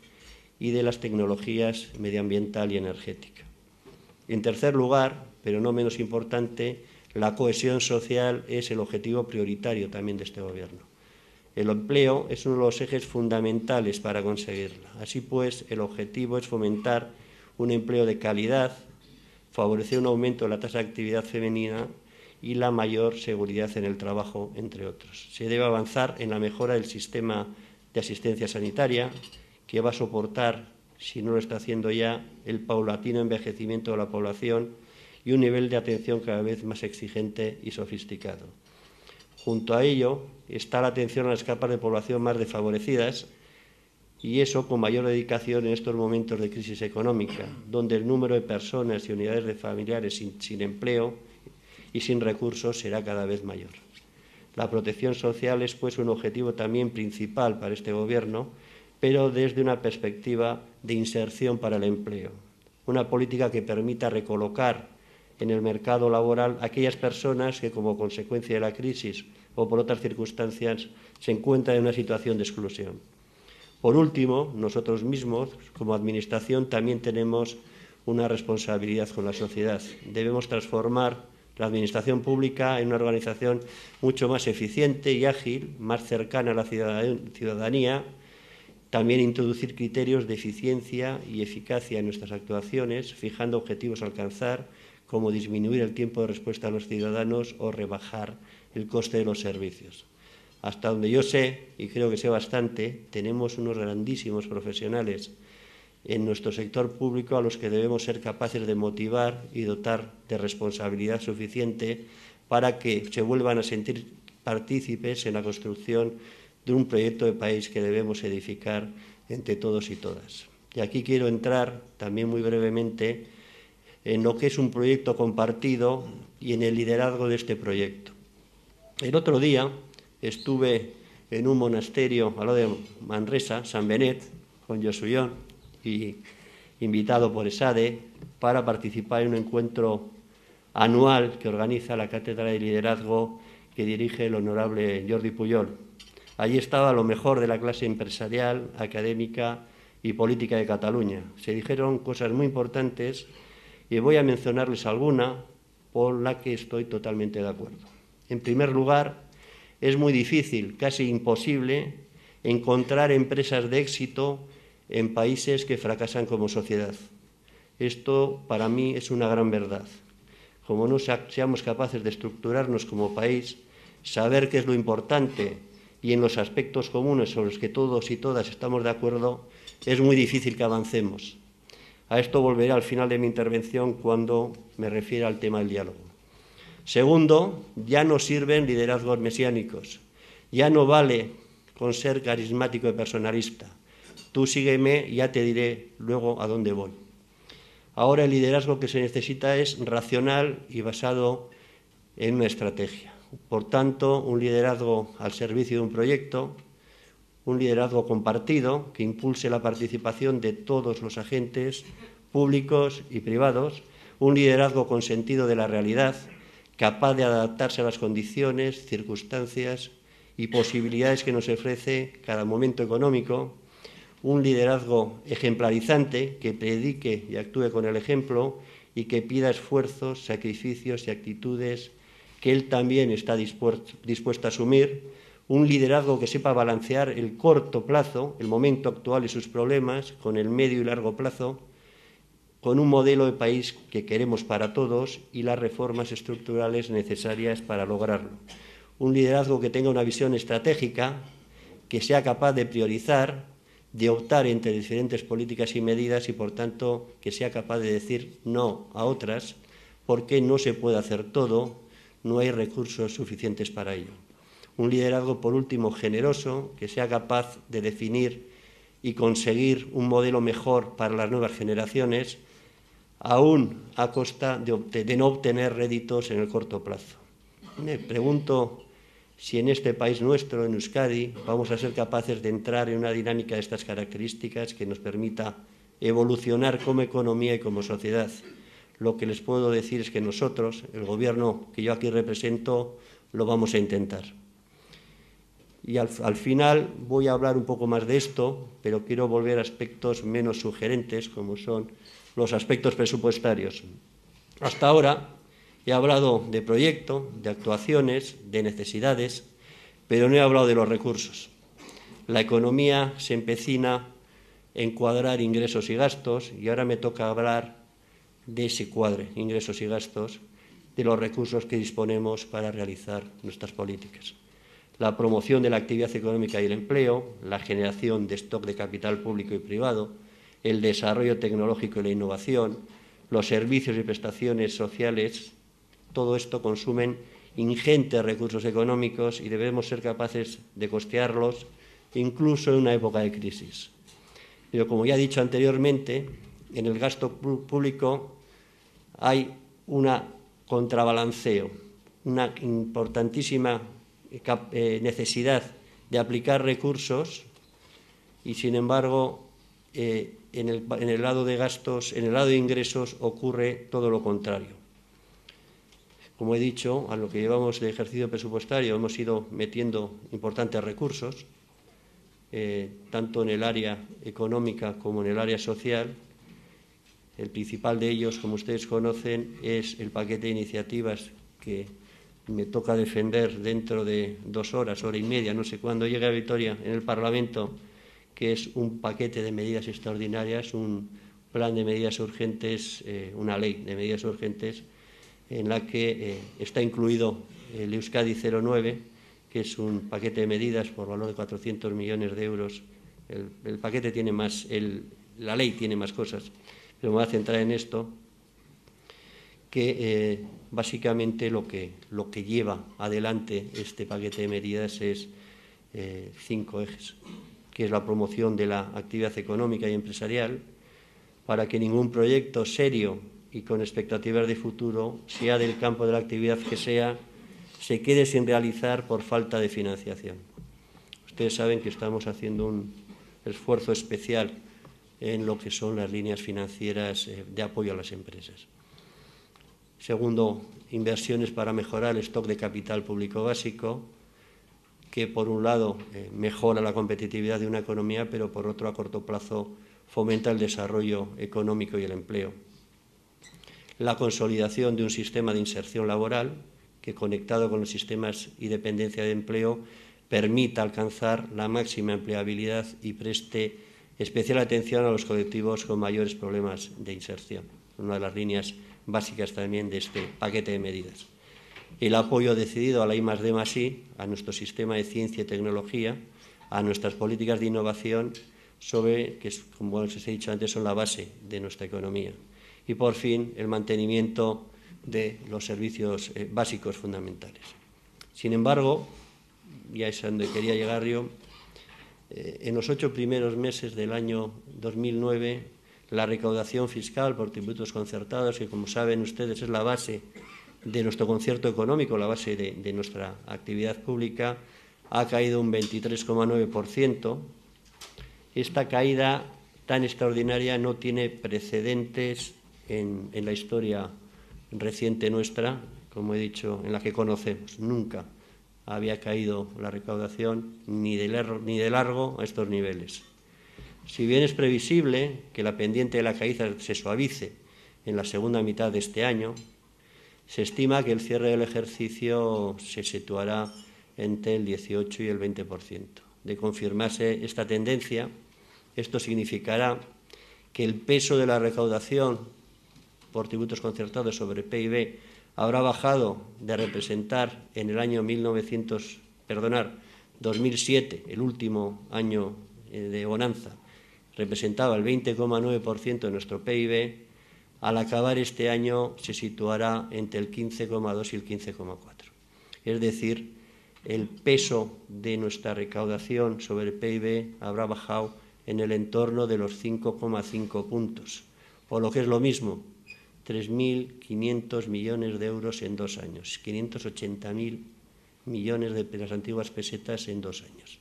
y de las tecnologías medioambiental y energética. En tercer lugar, pero no menos importante, la cohesión social es el objetivo prioritario también de este Gobierno. El empleo es uno de los ejes fundamentales para conseguirla. Así pues, el objetivo es fomentar un empleo de calidad, favorecer un aumento de la tasa de actividad femenina y la mayor seguridad en el trabajo, entre otros. Se debe avanzar en la mejora del sistema de asistencia sanitaria, que va a soportar, si no lo está haciendo ya, el paulatino envejecimiento de la población y un nivel de atención cada vez más exigente y sofisticado. Junto a ello está la atención a las capas de población más desfavorecidas, y eso con mayor dedicación en estos momentos de crisis económica, donde el número de personas y unidades de familiares sin empleo y sin recursos será cada vez mayor. La protección social es, pues, un objetivo también principal para este Gobierno, pero desde una perspectiva de inserción para el empleo. Una política que permita recolocar en el mercado laboral a aquellas personas que, como consecuencia de la crisis o por otras circunstancias, se encuentran en una situación de exclusión. Por último, nosotros mismos, como Administración, también tenemos una responsabilidad con la sociedad. Debemos transformar la Administración pública en una organización mucho más eficiente y ágil, más cercana a la ciudadanía. También introducir criterios de eficiencia y eficacia en nuestras actuaciones, fijando objetivos a alcanzar, como disminuir el tiempo de respuesta a los ciudadanos o rebajar el coste de los servicios. Hasta donde yo sé, y creo que sé bastante, tenemos unos grandísimos profesionales en nuestro sector público a los que debemos ser capaces de motivar y dotar de responsabilidad suficiente para que se vuelvan a sentir partícipes en la construcción de un proyecto de país que debemos edificar entre todos y todas. Y aquí quiero entrar también muy brevemente en lo que es un proyecto compartido y en el liderazgo de este proyecto. El otro día estuve en un monasterio al lado de Manresa, San Benet, con Josullón, y invitado por ESADE para participar en un encuentro anual que organiza la Cátedra de Liderazgo que dirige el honorable Jordi Pujol. Allí estaba lo mejor de la clase empresarial, académica y política de Cataluña. Se dijeron cosas muy importantes y voy a mencionarles alguna por la que estoy totalmente de acuerdo. En primer lugar, es muy difícil, casi imposible, encontrar empresas de éxito en países que fracasan como sociedad. Esto, para mí, es una gran verdad. Como no seamos capaces de estructurarnos como país, saber qué es lo importante y en los aspectos comunes sobre los que todos y todas estamos de acuerdo, es muy difícil que avancemos. A esto volveré al final de mi intervención cuando me refiera al tema del diálogo. Segundo, ya no sirven liderazgos mesiánicos. Ya no vale con ser carismático y personalista. Tú sígueme y ya te diré luego a dónde voy. Ahora el liderazgo que se necesita es racional y basado en una estrategia. Por tanto, un liderazgo al servicio de un proyecto, un liderazgo compartido que impulse la participación de todos los agentes públicos y privados, un liderazgo con sentido de la realidad, capaz de adaptarse a las condiciones, circunstancias y posibilidades que nos ofrece cada momento económico, un liderazgo ejemplarizante que predique y actúe con el ejemplo y que pida esfuerzos, sacrificios y actitudes que él también está dispuesto a asumir, un liderazgo que sepa balancear el corto plazo, el momento actual y sus problemas, con el medio y largo plazo, con un modelo de país que queremos para todos y las reformas estructurales necesarias para lograrlo. Un liderazgo que tenga una visión estratégica, que sea capaz de priorizar, de optar entre diferentes políticas y medidas y, por tanto, que sea capaz de decir no a otras, porque no se puede hacer todo, no hay recursos suficientes para ello. Un liderazgo, por último, generoso, que sea capaz de definir y conseguir un modelo mejor para las nuevas generaciones, aún a costa de no obtener réditos en el corto plazo. Me pregunto si en este país nuestro, en Euskadi, vamos a ser capaces de entrar en una dinámica de estas características que nos permita evolucionar como economía y como sociedad. Lo que les puedo decir es que nosotros, el Gobierno que yo aquí represento, lo vamos a intentar. Y al final voy a hablar un poco más de esto, pero quiero volver a aspectos menos sugerentes, como son los aspectos presupuestarios. Hasta ahora he hablado de proyecto, de actuaciones, de necesidades, pero no he hablado de los recursos. La economía se empecina en cuadrar ingresos y gastos y ahora me toca hablar de ese cuadre, ingresos y gastos, de los recursos que disponemos para realizar nuestras políticas. La promoción de la actividad económica y el empleo, la generación de stock de capital público y privado, el desarrollo tecnológico y la innovación, los servicios y prestaciones sociales, todo esto consumen ingentes recursos económicos y debemos ser capaces de costearlos incluso en una época de crisis. Pero, como ya he dicho anteriormente, en el gasto público hay un contrabalanceo, una importantísima necesidad de aplicar recursos y, sin embargo, en el lado de gastos, en el lado de ingresos, ocurre todo lo contrario. Como he dicho, a lo que llevamos de ejercicio presupuestario hemos ido metiendo importantes recursos, tanto en el área económica como en el área social. El principal de ellos, como ustedes conocen, es el paquete de iniciativas que me toca defender dentro de 2 horas, hora y media, no sé cuándo llegue a Vitoria, en el Parlamento, que es un paquete de medidas extraordinarias, un plan de medidas urgentes, una ley de medidas urgentes, en la que está incluido el Euskadi 09, que es un paquete de medidas por valor de 400 millones de euros. El paquete tiene más, la ley tiene más cosas, pero me voy a centrar en esto, que básicamente lo que lleva adelante este paquete de medidas es 5 ejes, que es la promoción de la actividad económica y empresarial, para que ningún proyecto serio y con expectativas de futuro, sea del campo de la actividad que sea, se quede sin realizar por falta de financiación. Ustedes saben que estamos haciendo un esfuerzo especial en lo que son las líneas financieras de apoyo a las empresas. Segundo, inversiones para mejorar el stock de capital público básico, que por un lado mejora la competitividad de una economía, pero por otro, a corto plazo, fomenta el desarrollo económico y el empleo. La consolidación de un sistema de inserción laboral que, conectado con los sistemas y dependencia de empleo, permita alcanzar la máxima empleabilidad y preste especial atención a los colectivos con mayores problemas de inserción. Una de las líneas básicas también de este paquete de medidas. El apoyo decidido a la I+D+I, a nuestro sistema de ciencia y tecnología, a nuestras políticas de innovación, que, como les he dicho antes, son la base de nuestra economía. Y, por fin, el mantenimiento de los servicios básicos fundamentales. Sin embargo, ya es a donde quería llegar yo, en los 8 primeros meses del año 2009, la recaudación fiscal por tributos concertados, que, como saben ustedes, es la base de nuestro concierto económico, la base de nuestra actividad pública, ha caído un 23,9%. Esta caída tan extraordinaria no tiene precedentes en la historia reciente nuestra, como he dicho, en la que conocemos. Nunca había caído la recaudación ni de largo a estos niveles. Si bien es previsible que la pendiente de la caída se suavice en la segunda mitad de este año, se estima que el cierre del ejercicio se situará entre el 18 y el 20%. De confirmarse esta tendencia, esto significará que el peso de la recaudación por tributos concertados sobre PIB habrá bajado de representar en el año 2007, el último año de bonanza, representaba el 20,9% de nuestro PIB, al acabar este año se situará entre el 15,2 y el 15,4. Es decir, el peso de nuestra recaudación sobre el PIB habrá bajado en el entorno de los 5,5 puntos, o lo que es lo mismo, 3.500 millones de euros en 2 años, 580.000 millones de las antiguas pesetas en 2 años.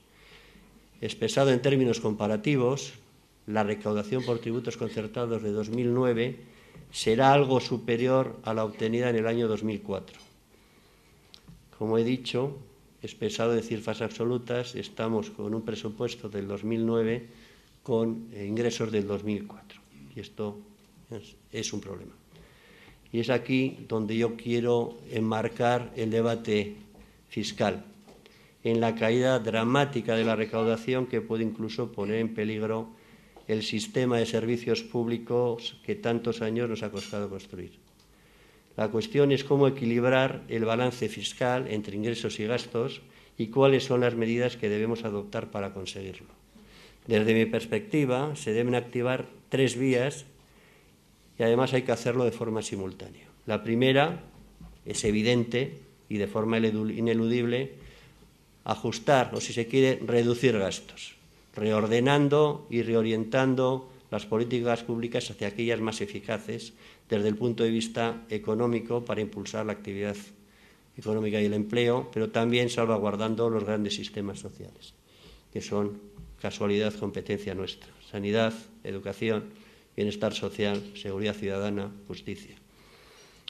Expresado en términos comparativos, la recaudación por tributos concertados de 2009 será algo superior a la obtenida en el año 2004. Como he dicho, expresado en cifras absolutas, estamos con un presupuesto del 2009 con ingresos del 2004. Y esto es un problema. Y es aquí donde yo quiero enmarcar el debate fiscal, en la caída dramática de la recaudación que puede incluso poner en peligro el sistema de servicios públicos que tantos años nos ha costado construir. La cuestión es cómo equilibrar el balance fiscal entre ingresos y gastos y cuáles son las medidas que debemos adoptar para conseguirlo. Desde mi perspectiva, se deben activar 3 vías y además hay que hacerlo de forma simultánea. La primera es evidente y de forma ineludible ajustar, o si se quiere, reducir gastos, reordenando y reorientando las políticas públicas hacia aquellas más eficaces desde el punto de vista económico para impulsar la actividad económica y el empleo, pero también salvaguardando los grandes sistemas sociales, que son casualidad, competencia nuestra: sanidad, educación, bienestar social, seguridad ciudadana, justicia.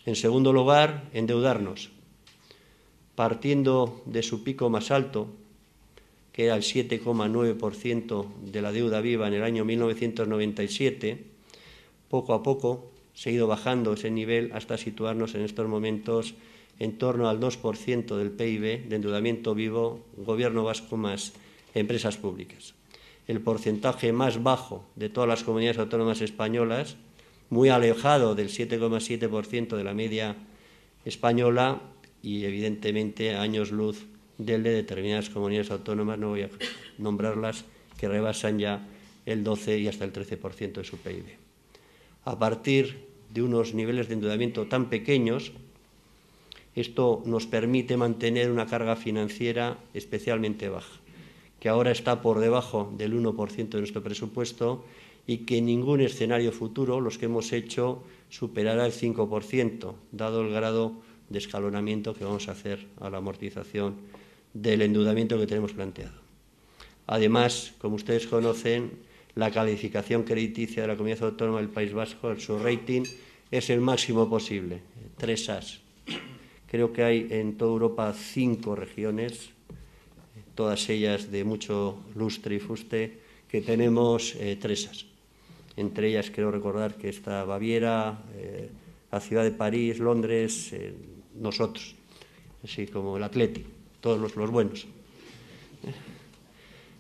En segundo lugar, endeudarnos, partiendo de su pico más alto, que era el 7,9% de la deuda viva en el año 1997, poco a poco se ha ido bajando ese nivel hasta situarnos en estos momentos en torno al 2% del PIB de endeudamiento vivo, gobierno vasco más empresas públicas. El porcentaje más bajo de todas las comunidades autónomas españolas, muy alejado del 7,7% de la media española y, evidentemente, años luz del de determinadas comunidades autónomas, no voy a nombrarlas, que rebasan ya el 12 y hasta el 13% de su PIB. A partir de unos niveles de endeudamiento tan pequeños, esto nos permite mantener una carga financiera especialmente baja, que ahora está por debajo del 1% de nuestro presupuesto y que en ningún escenario futuro, los que hemos hecho, superará el 5%, dado el grado de escalonamiento que vamos a hacer a la amortización del endeudamiento que tenemos planteado. Además, como ustedes conocen, la calificación crediticia de la Comunidad Autónoma del País Vasco, su rating, es el máximo posible, 3 As. Creo que hay en toda Europa 5 regiones, todas ellas de mucho lustre y fuste, que tenemos 3 As. Entre ellas quiero recordar que está Baviera, la ciudad de París, Londres, nosotros, así como el Athletic, todos los buenos.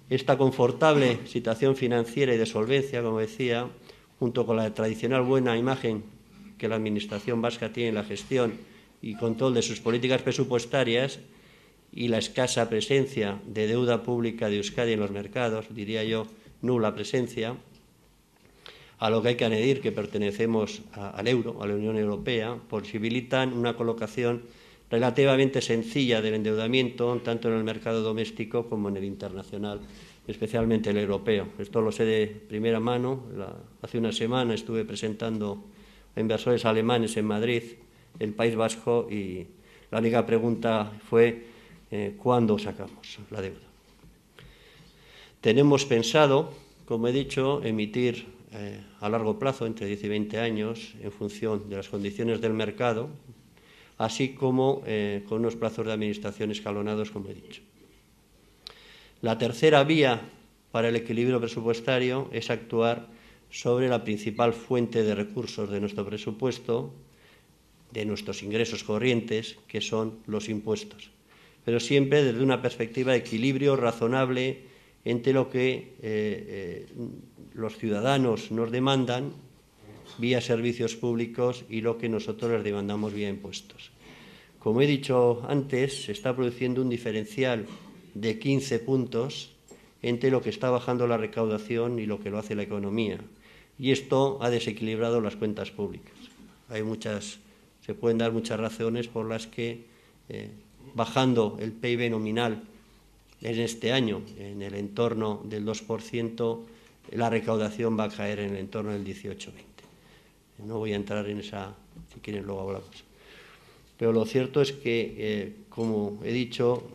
Esta confortable situación financiera y de solvencia, como decía, junto con la tradicional buena imagen que la Administración vasca tiene en la gestión y control de sus políticas presupuestarias y la escasa presencia de deuda pública de Euskadi en los mercados, diría yo, nula presencia, a lo que hay que añadir que pertenecemos al euro, a la Unión Europea, posibilitan una colocación relativamente sencilla del endeudamiento, tanto en el mercado doméstico como en el internacional, especialmente el europeo. Esto lo sé de primera mano. Hace una semana estuve presentando a inversores alemanes en Madrid, el País Vasco, y la única pregunta fue ¿cuándo sacamos la deuda? Tenemos pensado, como he dicho, emitir a largo plazo, entre 10 y 20 años, en función de las condiciones del mercado, así como con unos plazos de administración escalonados, como he dicho. La tercera vía para el equilibrio presupuestario es actuar sobre la principal fuente de recursos de nuestro presupuesto, de nuestros ingresos corrientes, que son los impuestos. pero siempre desde una perspectiva de equilibrio razonable entre lo que los ciudadanos nos demandan vía servicios públicos y lo que nosotros les demandamos vía impuestos. Como he dicho antes, se está produciendo un diferencial de 15 puntos entre lo que está bajando la recaudación y lo que lo hace la economía. Y esto ha desequilibrado las cuentas públicas. Se pueden dar muchas razones por las que, bajando el PIB nominal en este año en el entorno del 2%, la recaudación va a caer en el entorno del 18-20%. No voy a entrar en esa, si quieren luego hablamos. Pero lo cierto es que, como he dicho,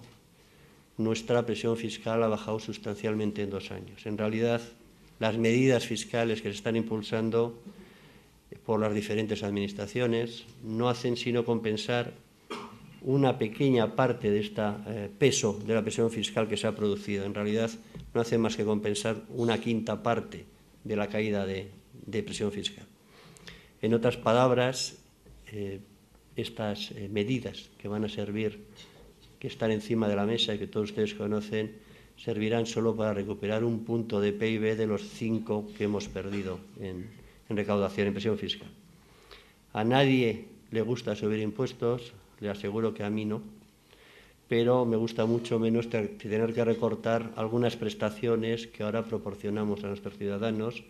nuestra presión fiscal ha bajado sustancialmente en 2 años. En realidad, las medidas fiscales que se están impulsando por las diferentes administraciones no hacen sino compensar una pequeña parte de este peso de la presión fiscal que se ha producido. En realidad, no hace más que compensar una quinta parte de la caída de presión fiscal. En otras palabras, estas medidas que van a servir, que están encima de la mesa y que todos ustedes conocen, servirán solo para recuperar un punto de PIB de los 5 que hemos perdido en recaudación, en presión fiscal. A nadie le gusta subir impuestos, le aseguro que a mí no, pero me gusta mucho menos tener que recortar algunas prestaciones que ahora proporcionamos a nuestros ciudadanos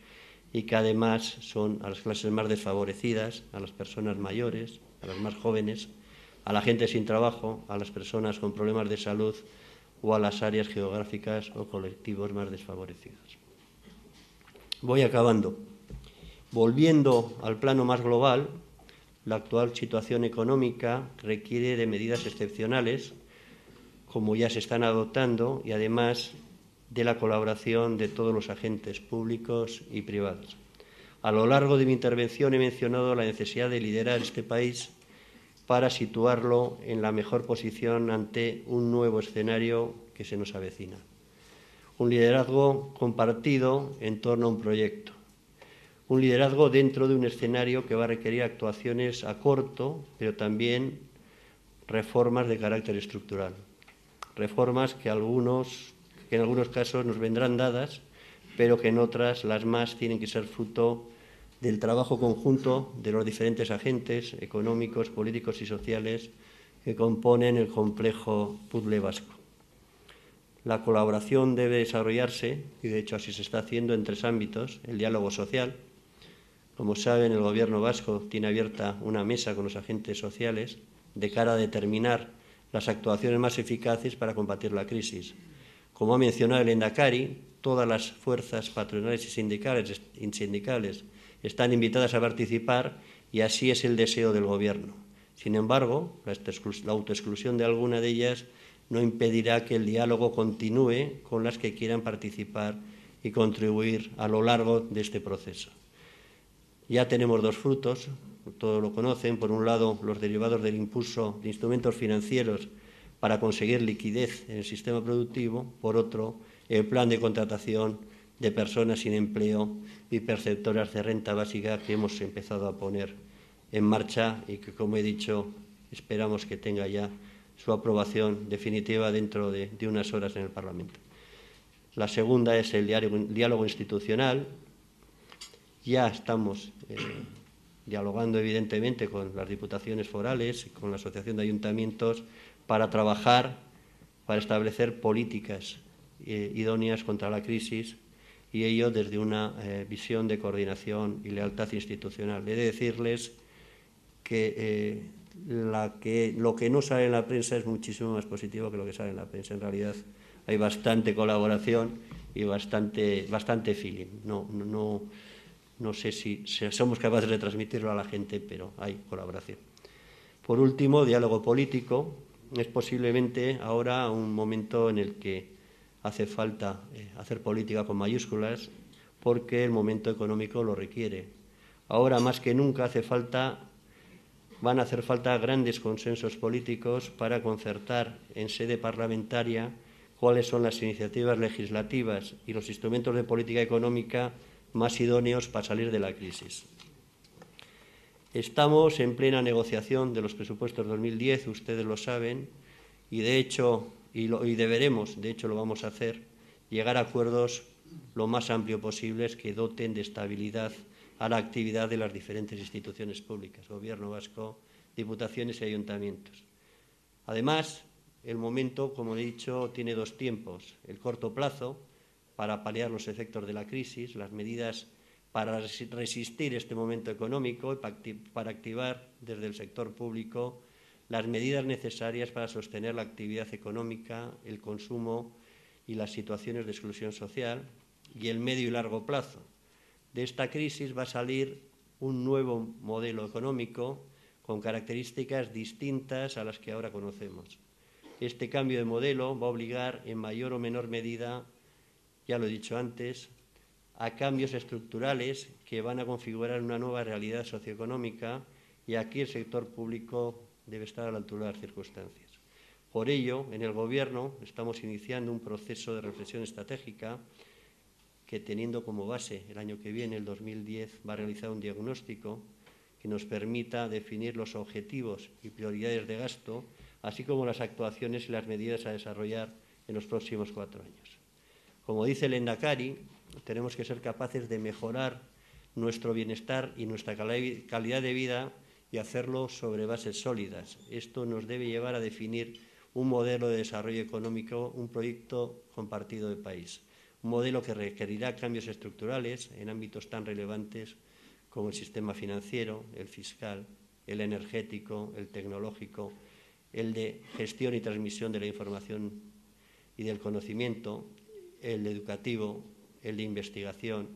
y que además son a las clases más desfavorecidas, a las personas mayores, a las más jóvenes, a la gente sin trabajo, a las personas con problemas de salud o a las áreas geográficas o colectivos más desfavorecidos. Voy acabando. Volviendo al plano más global, la actual situación económica requiere de medidas excepcionales, como ya se están adoptando, y además de la colaboración de todos los agentes públicos y privados. A lo largo de mi intervención he mencionado la necesidad de liderar este país para situarlo en la mejor posición ante un nuevo escenario que se nos avecina. Un liderazgo compartido en torno a un proyecto. Un liderazgo dentro de un escenario que va a requerir actuaciones a corto, pero también reformas de carácter estructural. Reformas que en algunos casos nos vendrán dadas, pero que en otras, las más, tienen que ser fruto del trabajo conjunto de los diferentes agentes económicos, políticos y sociales que componen el complejo puzzle vasco. La colaboración debe desarrollarse, y de hecho así se está haciendo, en 3 ámbitos: el diálogo social. Como saben, el Gobierno vasco tiene abierta una mesa con los agentes sociales de cara a determinar las actuaciones más eficaces para combatir la crisis. Como ha mencionado el Lehendakari, todas las fuerzas patronales y sindicales están invitadas a participar y así es el deseo del Gobierno. Sin embargo, la autoexclusión de alguna de ellas no impedirá que el diálogo continúe con las que quieran participar y contribuir a lo largo de este proceso. Ya tenemos 2 frutos, todos lo conocen. Por un lado, los derivados del impulso de instrumentos financieros para conseguir liquidez en el sistema productivo. Por otro, el plan de contratación de personas sin empleo y perceptoras de renta básica que hemos empezado a poner en marcha y que, como he dicho, esperamos que tenga ya su aprobación definitiva dentro de unas horas en el Parlamento. La segunda es el diálogo institucional. Ya estamos dialogando, evidentemente, con las diputaciones forales y con la Asociación de Ayuntamientos para trabajar, para establecer políticas idóneas contra la crisis, y ello desde una visión de coordinación y lealtad institucional. He de decirles que lo que no sale en la prensa es muchísimo más positivo que lo que sale en la prensa. En realidad hay bastante colaboración y bastante feeling. No sé si somos capaces de transmitirlo a la gente, pero hay colaboración. Por último, diálogo político. Es posiblemente ahora un momento en el que hace falta hacer política con mayúsculas, porque el momento económico lo requiere. Ahora más que nunca van a hacer falta grandes consensos políticos para concertar en sede parlamentaria cuáles son las iniciativas legislativas y los instrumentos de política económica más idóneos para salir de la crisis. Estamos en plena negociación de los presupuestos 2010, ustedes lo saben, y de hecho, y deberemos, de hecho lo vamos a hacer, llegar a acuerdos lo más amplio posibles que doten de estabilidad a la actividad de las diferentes instituciones públicas, Gobierno vasco, diputaciones y ayuntamientos. Además, el momento, como he dicho, tiene dos tiempos. El corto plazo, para paliar los efectos de la crisis, las medidas para resistir este momento económico y para activar desde el sector público las medidas necesarias para sostener la actividad económica, el consumo y las situaciones de exclusión social, y el medio y largo plazo. De esta crisis va a salir un nuevo modelo económico con características distintas a las que ahora conocemos. Este cambio de modelo va a obligar en mayor o menor medida, ya lo he dicho antes, a cambios estructurales que van a configurar una nueva realidad socioeconómica, y aquí el sector público debe estar a la altura de las circunstancias. Por ello, en el Gobierno estamos iniciando un proceso de reflexión estratégica que, teniendo como base el año que viene, el 2010, va a realizar un diagnóstico que nos permita definir los objetivos y prioridades de gasto, así como las actuaciones y las medidas a desarrollar en los próximos 4 años. Como dice el Lehendakari, tenemos que ser capaces de mejorar nuestro bienestar y nuestra calidad de vida y hacerlo sobre bases sólidas. Esto nos debe llevar a definir un modelo de desarrollo económico, un proyecto compartido de país. Un modelo que requerirá cambios estructurales en ámbitos tan relevantes como el sistema financiero, el fiscal, el energético, el tecnológico, el de gestión y transmisión de la información y del conocimiento, el educativo, el de investigación,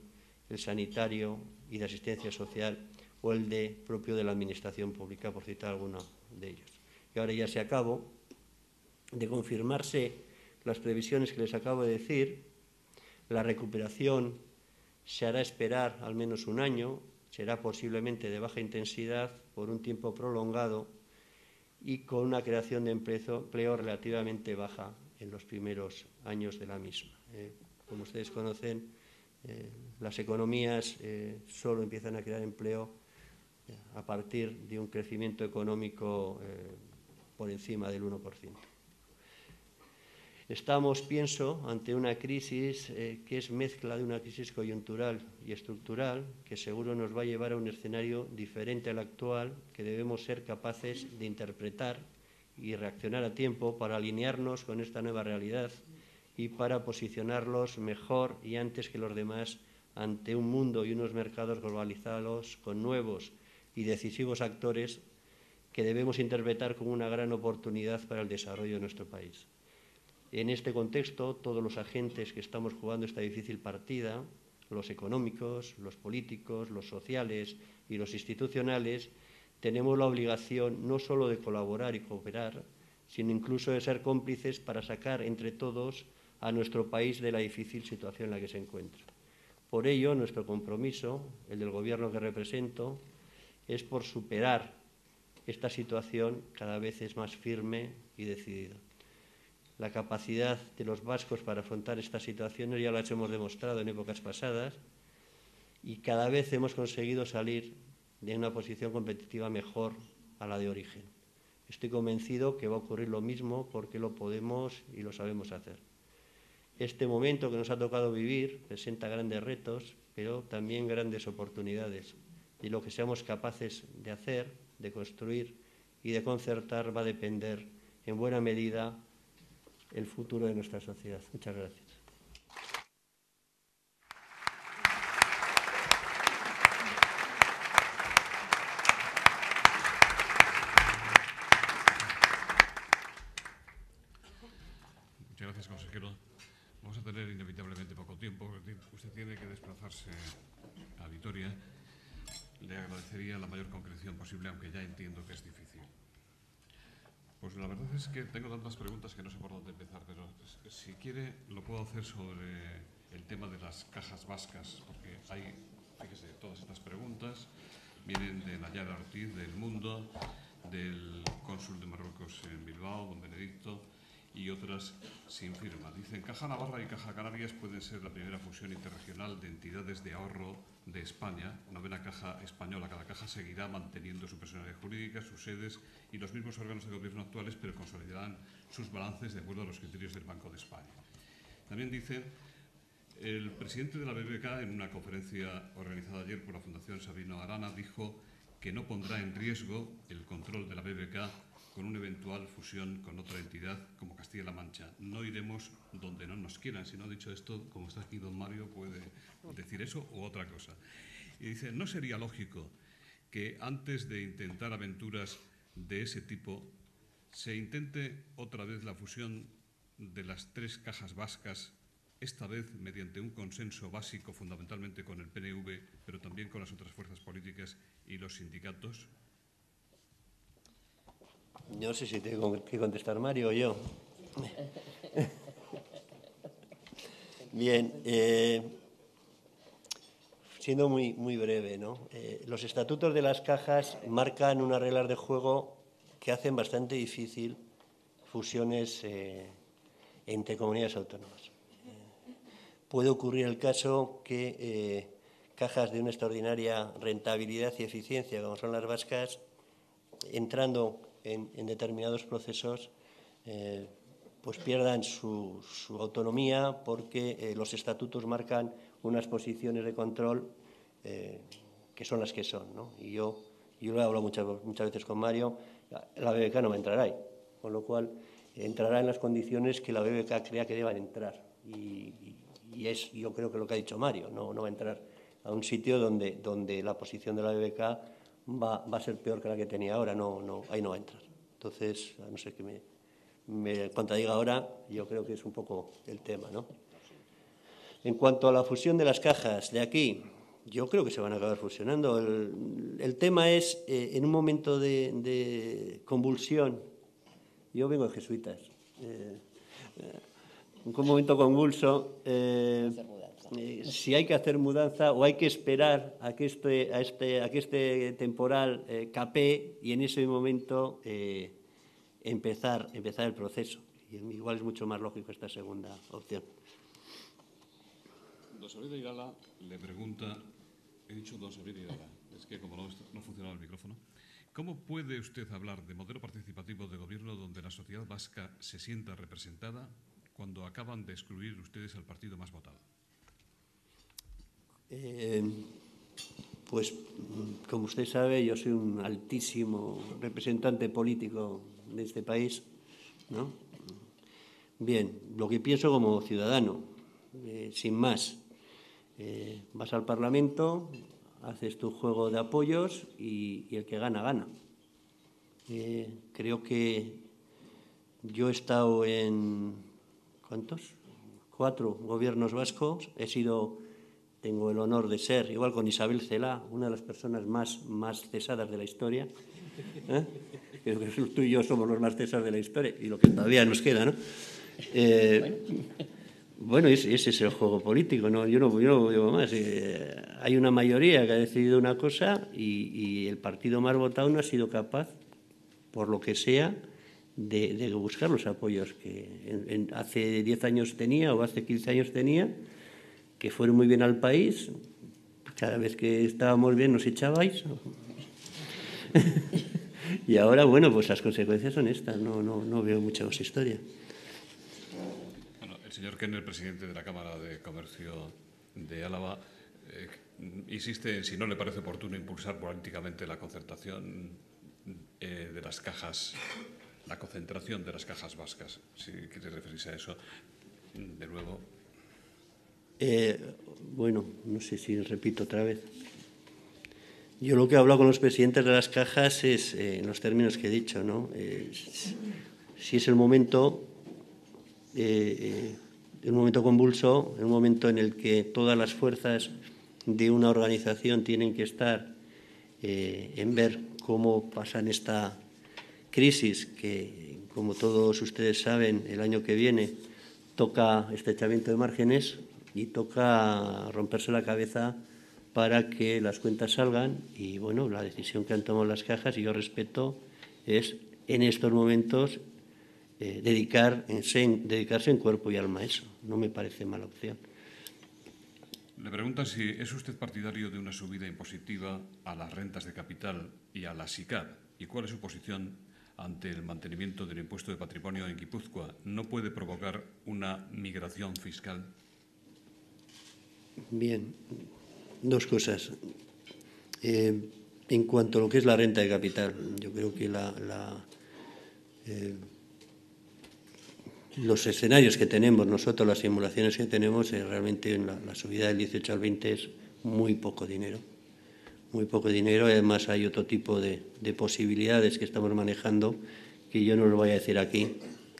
el sanitario y de asistencia social, o el propio de la Administración Pública, por citar alguno de ellos. Y ahora ya se acabo de confirmarse las previsiones que les acabo de decir. La recuperación se hará esperar al menos un año, será posiblemente de baja intensidad por un tiempo prolongado y con una creación de empleo relativamente baja en los primeros años de la misma. Como ustedes conocen, las economías solo empiezan a crear empleo a partir de un crecimiento económico por encima del 1%. Estamos, pienso, ante una crisis que es mezcla de una crisis coyuntural y estructural, que seguro nos va a llevar a un escenario diferente al actual, que debemos ser capaces de interpretar y reaccionar a tiempo para alinearnos con esta nueva realidad y para posicionarlos mejor y antes que los demás ante un mundo y unos mercados globalizados con nuevos y decisivos actores que debemos interpretar como una gran oportunidad para el desarrollo de nuestro país. En este contexto, todos los agentes que estamos jugando esta difícil partida, los económicos, los políticos, los sociales y los institucionales, tenemos la obligación no solo de colaborar y cooperar, sino incluso de ser cómplices para sacar entre todos a nuestro país de la difícil situación en la que se encuentra. Por ello, nuestro compromiso, el del Gobierno que represento, es por superar esta situación cada vez es más firme y decidida. La capacidad de los vascos para afrontar estas situaciones ya las hemos demostrado en épocas pasadas y cada vez hemos conseguido salir de una posición competitiva mejor a la de origen. Estoy convencido que va a ocurrir lo mismo porque lo podemos y lo sabemos hacer. Este momento que nos ha tocado vivir presenta grandes retos, pero también grandes oportunidades. Y lo que seamos capaces de hacer, de construir y de concertar va a depender en buena medida el futuro de nuestra sociedad. Muchas gracias. Muchas gracias, consejero. Vamos a tener inevitablemente poco tiempo. Usted tiene que desplazarse a Vitoria. Le agradecería la mayor concreción posible, aunque ya entiendo que es difícil. Pues la verdad es que tengo tantas preguntas que no sé por dónde empezar, pero si quiere lo puedo hacer sobre el tema de las cajas vascas, porque hay, fíjese, todas estas preguntas vienen de Nayara Ortiz, del Mundo, del cónsul de Marruecos en Bilbao, don Benedicto, y otras sin firma. Dicen, Caja Navarra y Caja Canarias pueden ser la primera fusión interregional de entidades de ahorro de España. Novena Caja Española. Cada caja seguirá manteniendo su personalidad jurídica, sus sedes y los mismos órganos de gobierno actuales, pero consolidarán sus balances de acuerdo a los criterios del Banco de España. También dicen, el presidente de la BBK, en una conferencia organizada ayer por la Fundación Sabino Arana, dijo que no pondrá en riesgo el control de la BBK con una eventual fusión con otra entidad como Castilla-La Mancha. No iremos donde no nos quieran. Si no ha dicho esto, como está aquí don Mario, puede decir eso u otra cosa. Y dice, ¿no sería lógico que antes de intentar aventuras de ese tipo se intente otra vez la fusión de las tres cajas vascas, esta vez mediante un consenso básico fundamentalmente con el PNV, pero también con las otras fuerzas políticas y los sindicatos? No sé si tengo que contestar Mario o yo. Bien, siendo muy breve, ¿no? Los estatutos de las cajas marcan unas reglas de juego que hacen bastante difícil fusiones entre comunidades autónomas. Puede ocurrir el caso que cajas de una extraordinaria rentabilidad y eficiencia, como son las vascas, entrando en determinados procesos, pues pierdan su autonomía porque los estatutos marcan unas posiciones de control que son las que son, ¿no? Y yo lo he hablado muchas veces con Mario, la BBK no va a entrar ahí, con lo cual entrará en las condiciones que la BBK crea que deban entrar. Y es, yo creo que lo que ha dicho Mario, no va a entrar a un sitio donde la posición de la BBK va a ser peor que la que tenía ahora, ahí no va a entrar. Entonces, a no ser que me contradiga ahora, yo creo que es un poco el tema, ¿no? En cuanto a la fusión de las cajas de aquí, yo creo que se van a acabar fusionando. El tema es, en un momento de convulsión, yo vengo de jesuitas, en un momento convulso, si hay que hacer mudanza o hay que esperar a que este temporal capee y en ese momento empezar el proceso. Y igual es mucho más lógico esta segunda opción. Don Xavier Irala le pregunta, he dicho don Xavier Irala, es que como no funcionaba el micrófono, ¿cómo puede usted hablar de modelo participativo de gobierno donde la sociedad vasca se sienta representada cuando acaban de excluir ustedes al partido más votado? Pues, como usted sabe, yo soy un altísimo representante político de este país, ¿no? Bien, lo que pienso como ciudadano, sin más, vas al Parlamento, haces tu juego de apoyos y el que gana, gana. Creo que yo he estado en, ¿cuántos? 4 gobiernos vascos, tengo el honor de ser, igual con Isabel Celaá, una de las personas más cesadas de la historia. Creo que tú y yo somos los más cesados de la historia y lo que todavía nos queda, ¿no? Bueno, ese es el juego político, ¿no? Yo no digo más. Hay una mayoría que ha decidido una cosa y el partido más votado no ha sido capaz, por lo que sea, de buscar los apoyos que hace 10 años tenía o hace 15 años tenía, que fueron muy bien al país. Cada vez que estábamos bien nos echabais. Y ahora, bueno, pues las consecuencias son estas. No veo mucha más historia. Bueno, el señor Kenner, presidente de la Cámara de Comercio de Álava, insiste en si no le parece oportuno impulsar políticamente la concertación de las cajas, la concentración de las cajas vascas. Si quiere referirse a eso, de nuevo. Bueno, no sé si repito otra vez. Yo lo que he hablado con los presidentes de las cajas es en los términos que he dicho, ¿no? Si es el momento, un momento convulso, un momento en el que todas las fuerzas de una organización tienen que estar en ver cómo pasan esta crisis, que, como todos ustedes saben, el año que viene toca estrechamiento de márgenes y toca romperse la cabeza para que las cuentas salgan. Y, bueno, la decisión que han tomado las cajas, y yo respeto, es en estos momentos dedicarse en cuerpo y alma a eso. No me parece mala opción. Le preguntan si es usted partidario de una subida impositiva a las rentas de capital y a la SICAV, y cuál es su posición ante el mantenimiento del impuesto de patrimonio en Guipúzcoa. ¿No puede provocar una migración fiscal? Bien, dos cosas. En cuanto a lo que es la renta de capital, yo creo que los escenarios que tenemos nosotros, las simulaciones que tenemos, realmente la subida del 18 al 20 es muy poco dinero. Muy poco dinero, y además hay otro tipo de posibilidades que estamos manejando, que yo no lo voy a decir aquí,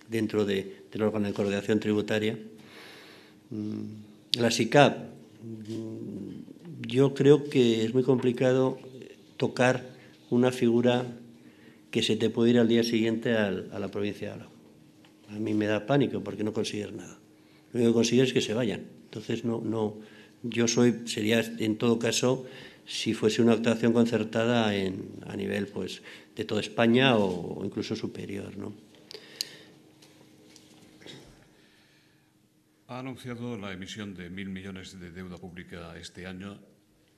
dentro del órgano de coordinación tributaria. La SICAV, yo creo que es muy complicado tocar una figura que se te puede ir al día siguiente a la provincia de Álava. A mí me da pánico porque no consigues nada. Lo único que consigues es que se vayan. Entonces, sería en todo caso, si fuese una actuación concertada a nivel pues, de toda España o incluso superior, ¿no? Ha anunciado la emisión de 1.000 millones de deuda pública este año.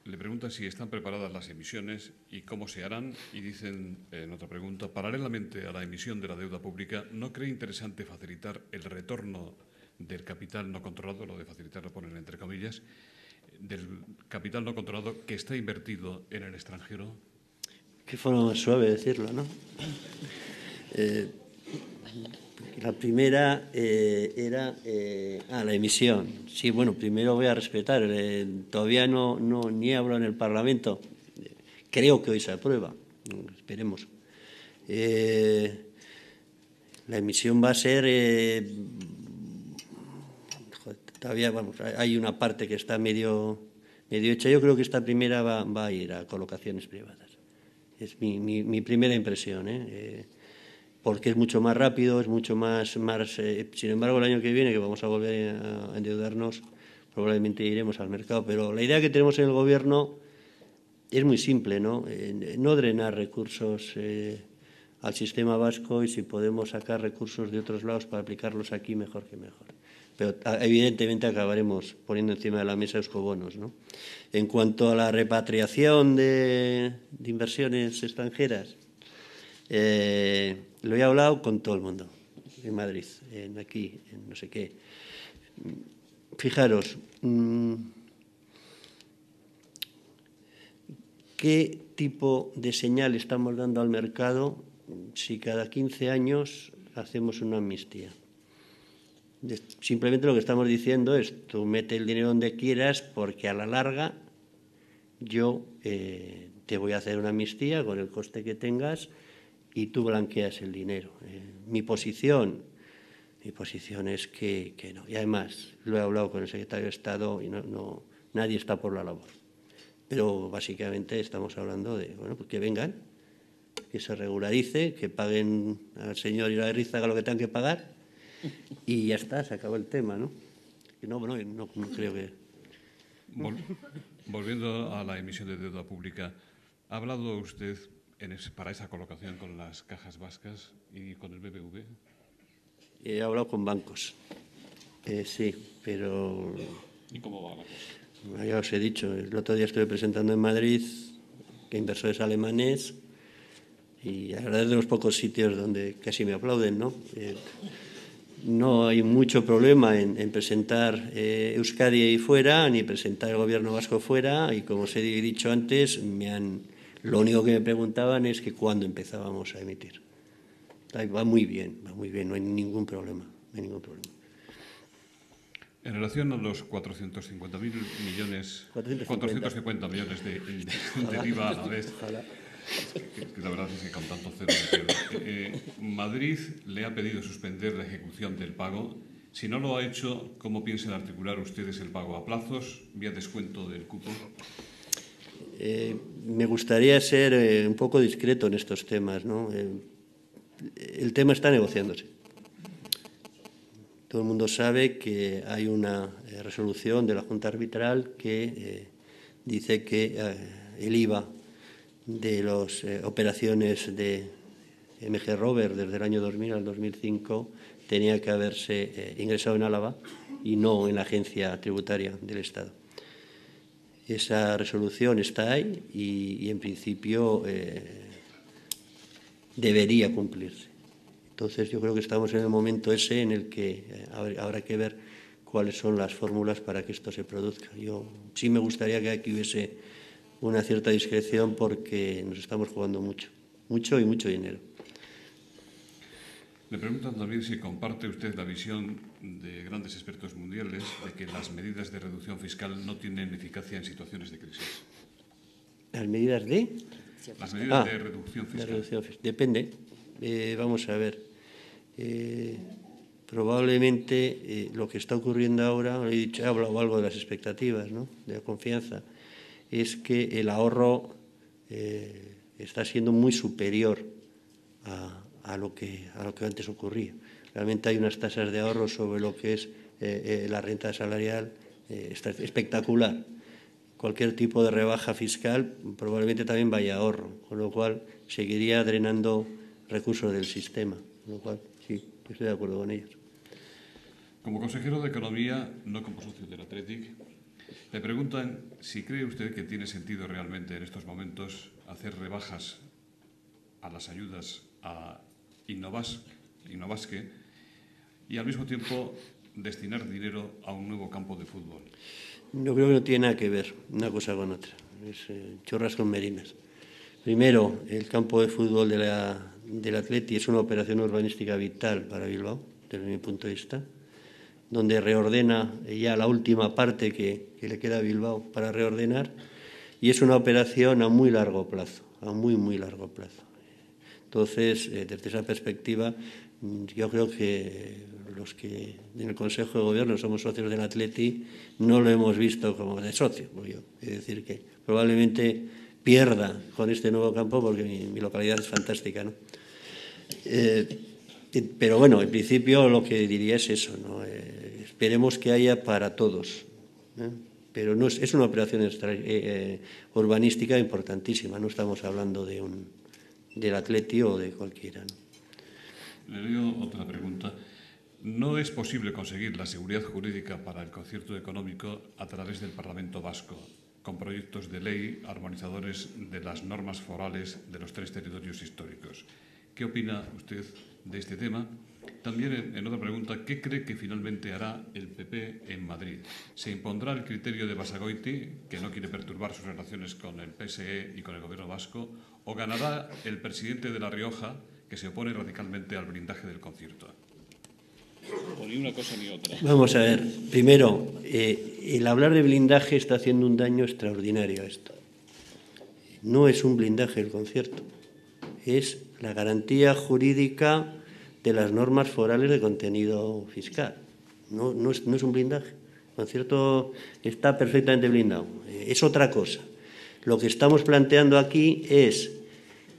Le pregunta si están preparadas las emisiones y cómo se harán. Y dicen, en otra pregunta, paralelamente a la emisión de la deuda pública, ¿no cree interesante facilitar el retorno del capital no controlado, lo de facilitar lo ponen entre comillas, del capital no controlado que está invertido en el extranjero? Qué forma más suave de decirlo, ¿no? La primera era la emisión. Sí, bueno, primero voy a respetar. Todavía ni he hablado en el Parlamento. Creo que hoy se aprueba. Esperemos. La emisión va a ser... todavía, vamos, hay una parte que está medio hecha. Yo creo que esta primera va a ir a colocaciones privadas. Es mi primera impresión, porque es mucho más rápido, es mucho más sin embargo, el año que viene, que vamos a volver a endeudarnos, probablemente iremos al mercado. Pero la idea que tenemos en el Gobierno es muy simple, ¿no? No drenar recursos al sistema vasco, y si podemos sacar recursos de otros lados para aplicarlos aquí, mejor que mejor. Pero evidentemente acabaremos poniendo encima de la mesa euskobonos, ¿no? En cuanto a la repatriación de inversiones extranjeras, lo he hablado con todo el mundo, en Madrid, aquí, en no sé qué. Fijaros, ¿qué tipo de señal estamos dando al mercado si cada 15 años hacemos una amnistía? Simplemente lo que estamos diciendo es, tú mete el dinero donde quieras, porque a la larga yo te voy a hacer una amnistía con el coste que tengas y tú blanqueas el dinero. Mi posición es que no. Y además, lo he hablado con el secretario de Estado y nadie está por la labor. Pero básicamente estamos hablando de, bueno, pues que vengan, que se regularice, que paguen al señor Iribarrizaga lo que tengan que pagar y ya está, se acabó el tema, ¿no? Y no creo que... Volviendo a la emisión de deuda pública, ¿ha hablado usted para esa colocación con las cajas vascas y con el BBV? He hablado con bancos, sí, pero... ¿Y cómo va la cosa? Ya os he dicho, el otro día estuve presentando en Madrid que inversores alemanes, y la verdad es de los pocos sitios donde casi me aplauden, ¿no? No hay mucho problema en presentar Euskadi ahí fuera, ni presentar el Gobierno vasco fuera, y como os he dicho antes, lo único que me preguntaban es que cuándo empezábamos a emitir. Va muy bien, no hay ningún problema, En relación a los 450 millones de IVA a la vez, que la verdad es que con tanto cero Madrid le ha pedido suspender la ejecución del pago. Si no lo ha hecho, ¿cómo piensan articular ustedes el pago a plazos, vía descuento del cupo? Me gustaría ser un poco discreto en estos temas, ¿no? El tema está negociándose. Todo el mundo sabe que hay una resolución de la Junta Arbitral que dice que el IVA de las operaciones de MG Rover desde el año 2000 al 2005 tenía que haberse ingresado en Álava y no en la agencia tributaria del Estado. Esa resolución está ahí y en principio debería cumplirse. Entonces, yo creo que estamos en el momento ese en el que habrá que ver cuáles son las fórmulas para que esto se produzca. Yo sí me gustaría que aquí hubiese una cierta discreción porque nos estamos jugando mucho y mucho dinero. Le preguntan también si comparte usted la visión de grandes expertos mundiales de que las medidas de reducción fiscal no tienen eficacia en situaciones de crisis. ¿Las medidas de? Las medidas de reducción fiscal. Depende. Vamos a ver. Probablemente lo que está ocurriendo ahora, he hablado algo de las expectativas, ¿no?, de la confianza, es que el ahorro está siendo muy superior a lo que antes ocurría. Realmente hay unas tasas de ahorro sobre lo que es la renta salarial espectacular. Cualquier tipo de rebaja fiscal probablemente también vaya a ahorro, con lo cual seguiría drenando recursos del sistema, con lo cual sí, estoy de acuerdo con ellos. Como consejero de Economía, no como socio del Athletic, le preguntan si cree usted que tiene sentido realmente en estos momentos hacer rebajas a las ayudas a Innovasque y al mismo tiempo destinar dinero a un nuevo campo de fútbol. Yo creo que no tiene nada que ver una cosa con otra, es chorras con merinas. Primero, el campo de fútbol del Athletic es una operación urbanística vital para Bilbao, desde mi punto de vista, donde reordena ya la última parte que le queda a Bilbao para reordenar, y es una operación a muy largo plazo, a muy largo plazo. Entonces, desde esa perspectiva, yo creo que los que en el Consejo de Gobierno somos socios del Athletic no lo hemos visto como de socio. Es decir, que probablemente pierda con este nuevo campo porque mi localidad es fantástica, ¿no? Pero bueno, en principio lo que diría es eso, ¿no? Esperemos que haya para todos, ¿eh? Pero no es una operación urbanística importantísima, no estamos hablando del Athletic o de cualquiera, ¿no? Le leo otra pregunta. ¿No es posible conseguir la seguridad jurídica para el concierto económico a través del Parlamento vasco, con proyectos de ley armonizadores de las normas forales de los 3 territorios históricos? ¿Qué opina usted de este tema? También, en otra pregunta, ¿qué cree que finalmente hará el PP en Madrid? ¿Se impondrá el criterio de Basagoiti, que no quiere perturbar sus relaciones con el PSE y con el Gobierno vasco? ¿O ganará el presidente de La Rioja, que se opone radicalmente al blindaje del concierto? O ni una cosa ni otra. Vamos a ver. Primero, el hablar de blindaje está haciendo un daño extraordinario a esto. No es un blindaje el concierto, es la garantía jurídica de las normas forales de contenido fiscal. No es un blindaje. El concierto está perfectamente blindado. Es otra cosa. Lo que estamos planteando aquí es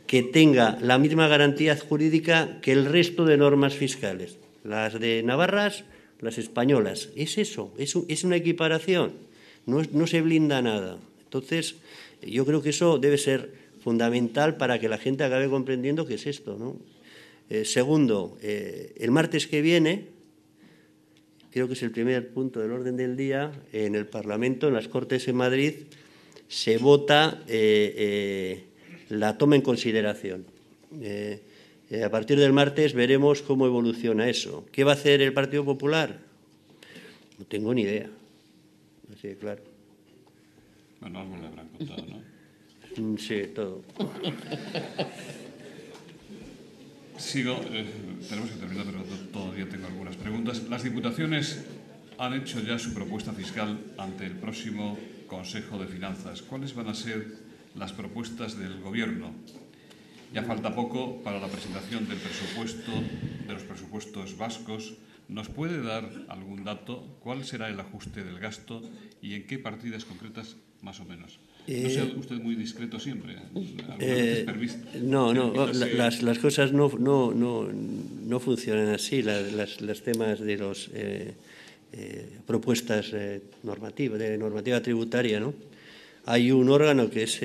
que tenga la misma garantía jurídica que el resto de normas fiscales, las de navarras, las españolas. Es eso, es una equiparación, no se blinda nada. Entonces, yo creo que eso debe ser fundamental para que la gente acabe comprendiendo qué es esto, ¿no? Segundo, el martes que viene, creo que es el primer punto del orden del día, en el Parlamento, en las Cortes en Madrid, se vota la toma en consideración. A partir del martes veremos cómo evoluciona eso. ¿Qué va a hacer el Partido Popular? No tengo ni idea. Así de claro. Bueno, algo le habrán contado, ¿no? Sí, todo. Sigo. Tenemos que terminar, pero todavía tengo algunas preguntas. Las diputaciones han hecho ya su propuesta fiscal ante el próximo Consejo de Finanzas. ¿Cuáles van a ser las propuestas del Gobierno? Ya falta poco para la presentación del presupuesto, de los presupuestos vascos. ¿Nos puede dar algún dato? ¿Cuál será el ajuste del gasto y en qué partidas concretas, más o menos? No sea usted muy discreto siempre. No, las cosas no funcionan así. Los temas de las propuestas normativas, de normativa tributaria, ¿no? Hay un órgano que es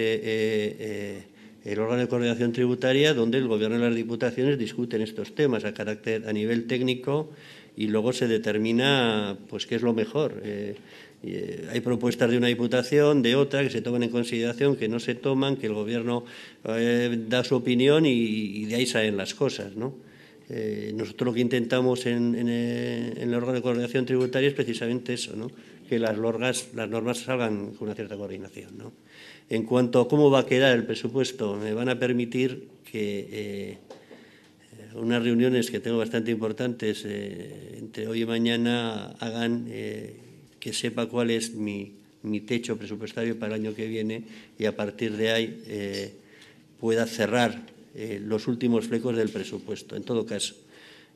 el órgano de coordinación tributaria, donde el Gobierno y las Diputaciones discuten estos temas a nivel técnico y luego se determina pues qué es lo mejor. Hay propuestas de una Diputación, de otra, que se toman en consideración, que no se toman, que el Gobierno da su opinión y de ahí salen las cosas, ¿no? Nosotros lo que intentamos en el órgano de coordinación tributaria es precisamente eso, ¿no? Que las normas salgan con una cierta coordinación, ¿no? En cuanto a cómo va a quedar el presupuesto, me van a permitir que unas reuniones que tengo bastante importantes entre hoy y mañana hagan que sepa cuál es mi techo presupuestario para el año que viene y a partir de ahí pueda cerrar los últimos flecos del presupuesto. En todo caso,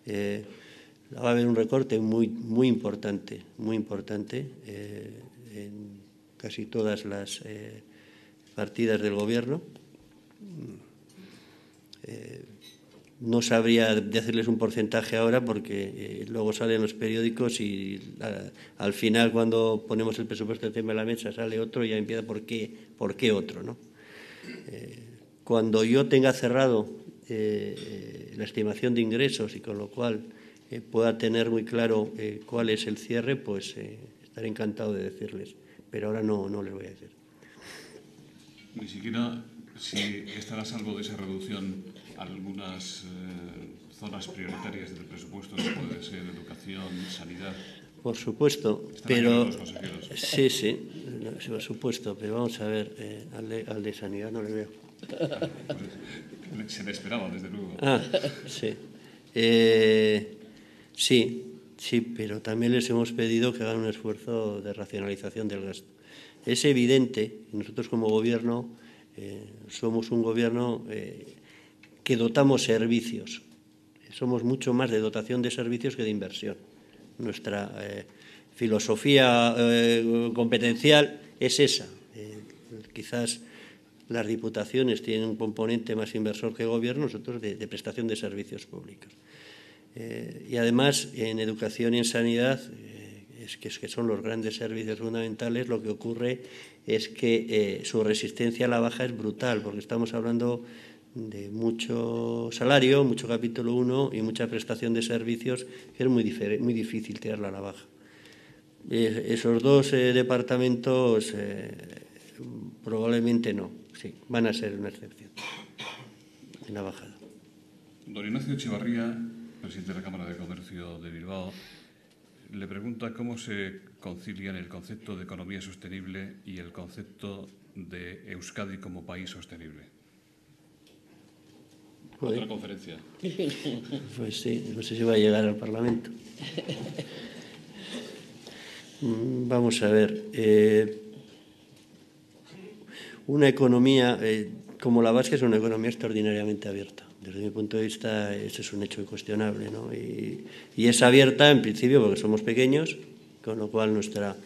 va a haber un recorte muy importante en casi todas las partidas del Gobierno. No sabría decirles un porcentaje ahora porque luego salen los periódicos y al final, cuando ponemos el presupuesto encima de la mesa, sale otro y ya empieza por qué otro, ¿no? Cuando yo tenga cerrado la estimación de ingresos y con lo cual pueda tener muy claro cuál es el cierre, pues estaré encantado de decirles, pero ahora no les voy a decir. Ni siquiera si estará a salvo de esa reducción algunas zonas prioritarias del presupuesto, que puede ser educación, sanidad. Por supuesto, pero sí, por supuesto, pero vamos a ver, al de sanidad no le veo. Se le esperaba, desde luego. Sí. Sí, pero también les hemos pedido que hagan un esfuerzo de racionalización del gasto. Es evidente, nosotros como Gobierno somos un Gobierno que dotamos servicios. Somos mucho más de dotación de servicios que de inversión. Nuestra filosofía competencial es esa. Quizás las Diputaciones tienen un componente más inversor que el Gobierno, nosotros de prestación de servicios públicos. Y además, en educación y en sanidad, es que son los grandes servicios fundamentales, lo que ocurre es que su resistencia a la baja es brutal, porque estamos hablando de mucho salario, mucho capítulo 1 y mucha prestación de servicios, que es muy difícil tirarla a la baja. Esos dos departamentos probablemente no, sí, van a ser una excepción en la bajada. Don Ignacio Echevarría, presidente de la Cámara de Comercio de Bilbao, le pregunta cómo se concilian el concepto de economía sostenible y el concepto de Euskadi como país sostenible. Otra conferencia. Pues sí, no sé si va a llegar al Parlamento. Vamos a ver. Una economía como la vasca es una economía extraordinariamente abierta. Desde mi punto de vista, eso es un hecho incuestionable, ¿no? Y es abierta, en principio, porque somos pequeños, con lo cual nuestro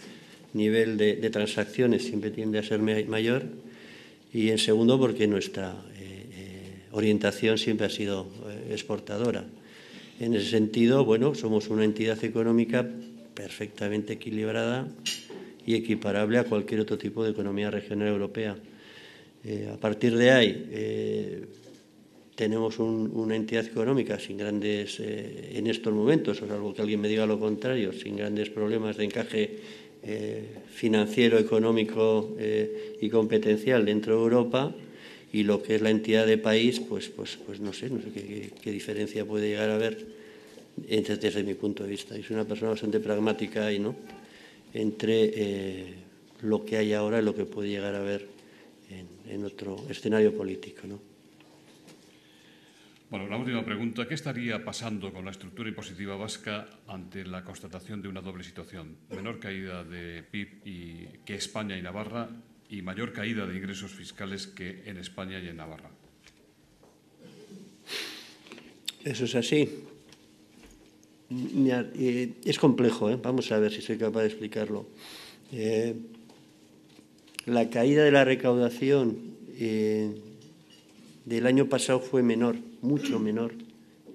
nivel de transacciones siempre tiende a ser mayor. Y, en segundo, porque nuestra orientación siempre ha sido exportadora. En ese sentido, bueno, somos una entidad económica perfectamente equilibrada y equiparable a cualquier otro tipo de economía regional europea. A partir de ahí, tenemos una entidad económica sin grandes, en estos momentos, o salvo que alguien me diga lo contrario, sin grandes problemas de encaje financiero, económico y competencial dentro de Europa, y lo que es la entidad de país, pues no sé qué diferencia puede llegar a haber desde mi punto de vista. Yo soy una persona bastante pragmática ahí, ¿no? Entre lo que hay ahora y lo que puede llegar a haber en otro escenario político, ¿no? Bueno, la última pregunta. ¿Qué estaría pasando con la estructura impositiva vasca ante la constatación de una doble situación? Menor caída de PIB que España y Navarra y mayor caída de ingresos fiscales que en España y en Navarra. Eso es así. Es complejo, ¿eh? Vamos a ver si soy capaz de explicarlo. La caída de la recaudación del año pasado fue menor, mucho menor,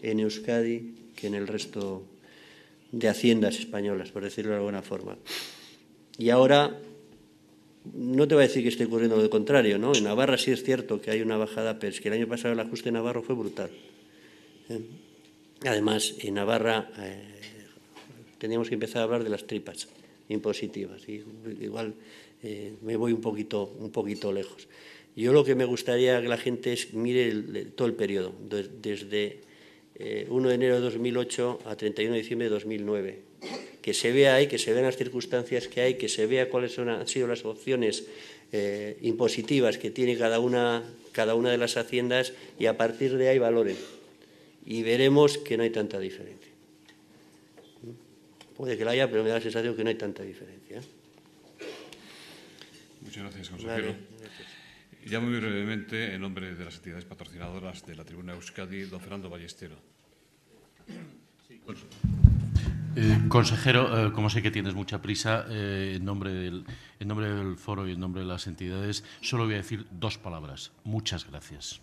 en Euskadi que en el resto de haciendas españolas, por decirlo de alguna forma. Y ahora no te voy a decir que esté ocurriendo lo contrario, ¿no? En Navarra sí es cierto que hay una bajada, pero es que el año pasado el ajuste en Navarra fue brutal. Además, en Navarra teníamos que empezar a hablar de las tripas impositivas. Y igual me voy un poquito lejos. Yo lo que me gustaría que la gente mire todo el periodo, desde 1 de enero de 2008 a 31 de diciembre de 2009. Que se vea ahí, que se vean las circunstancias que hay, que se vea cuáles han sido las opciones impositivas que tiene cada una de las haciendas y a partir de ahí valoren. Y veremos que no hay tanta diferencia. Puede que la haya, pero me da la sensación que no hay tanta diferencia. Muchas gracias, consejero. Vale, gracias. Ya muy brevemente, en nombre de las entidades patrocinadoras de la Tribuna Euskadi, don Fernando Ballestero. Consejero, como sé que tienes mucha prisa, en nombre del foro y en nombre de las entidades, solo voy a decir 2 palabras. Muchas gracias.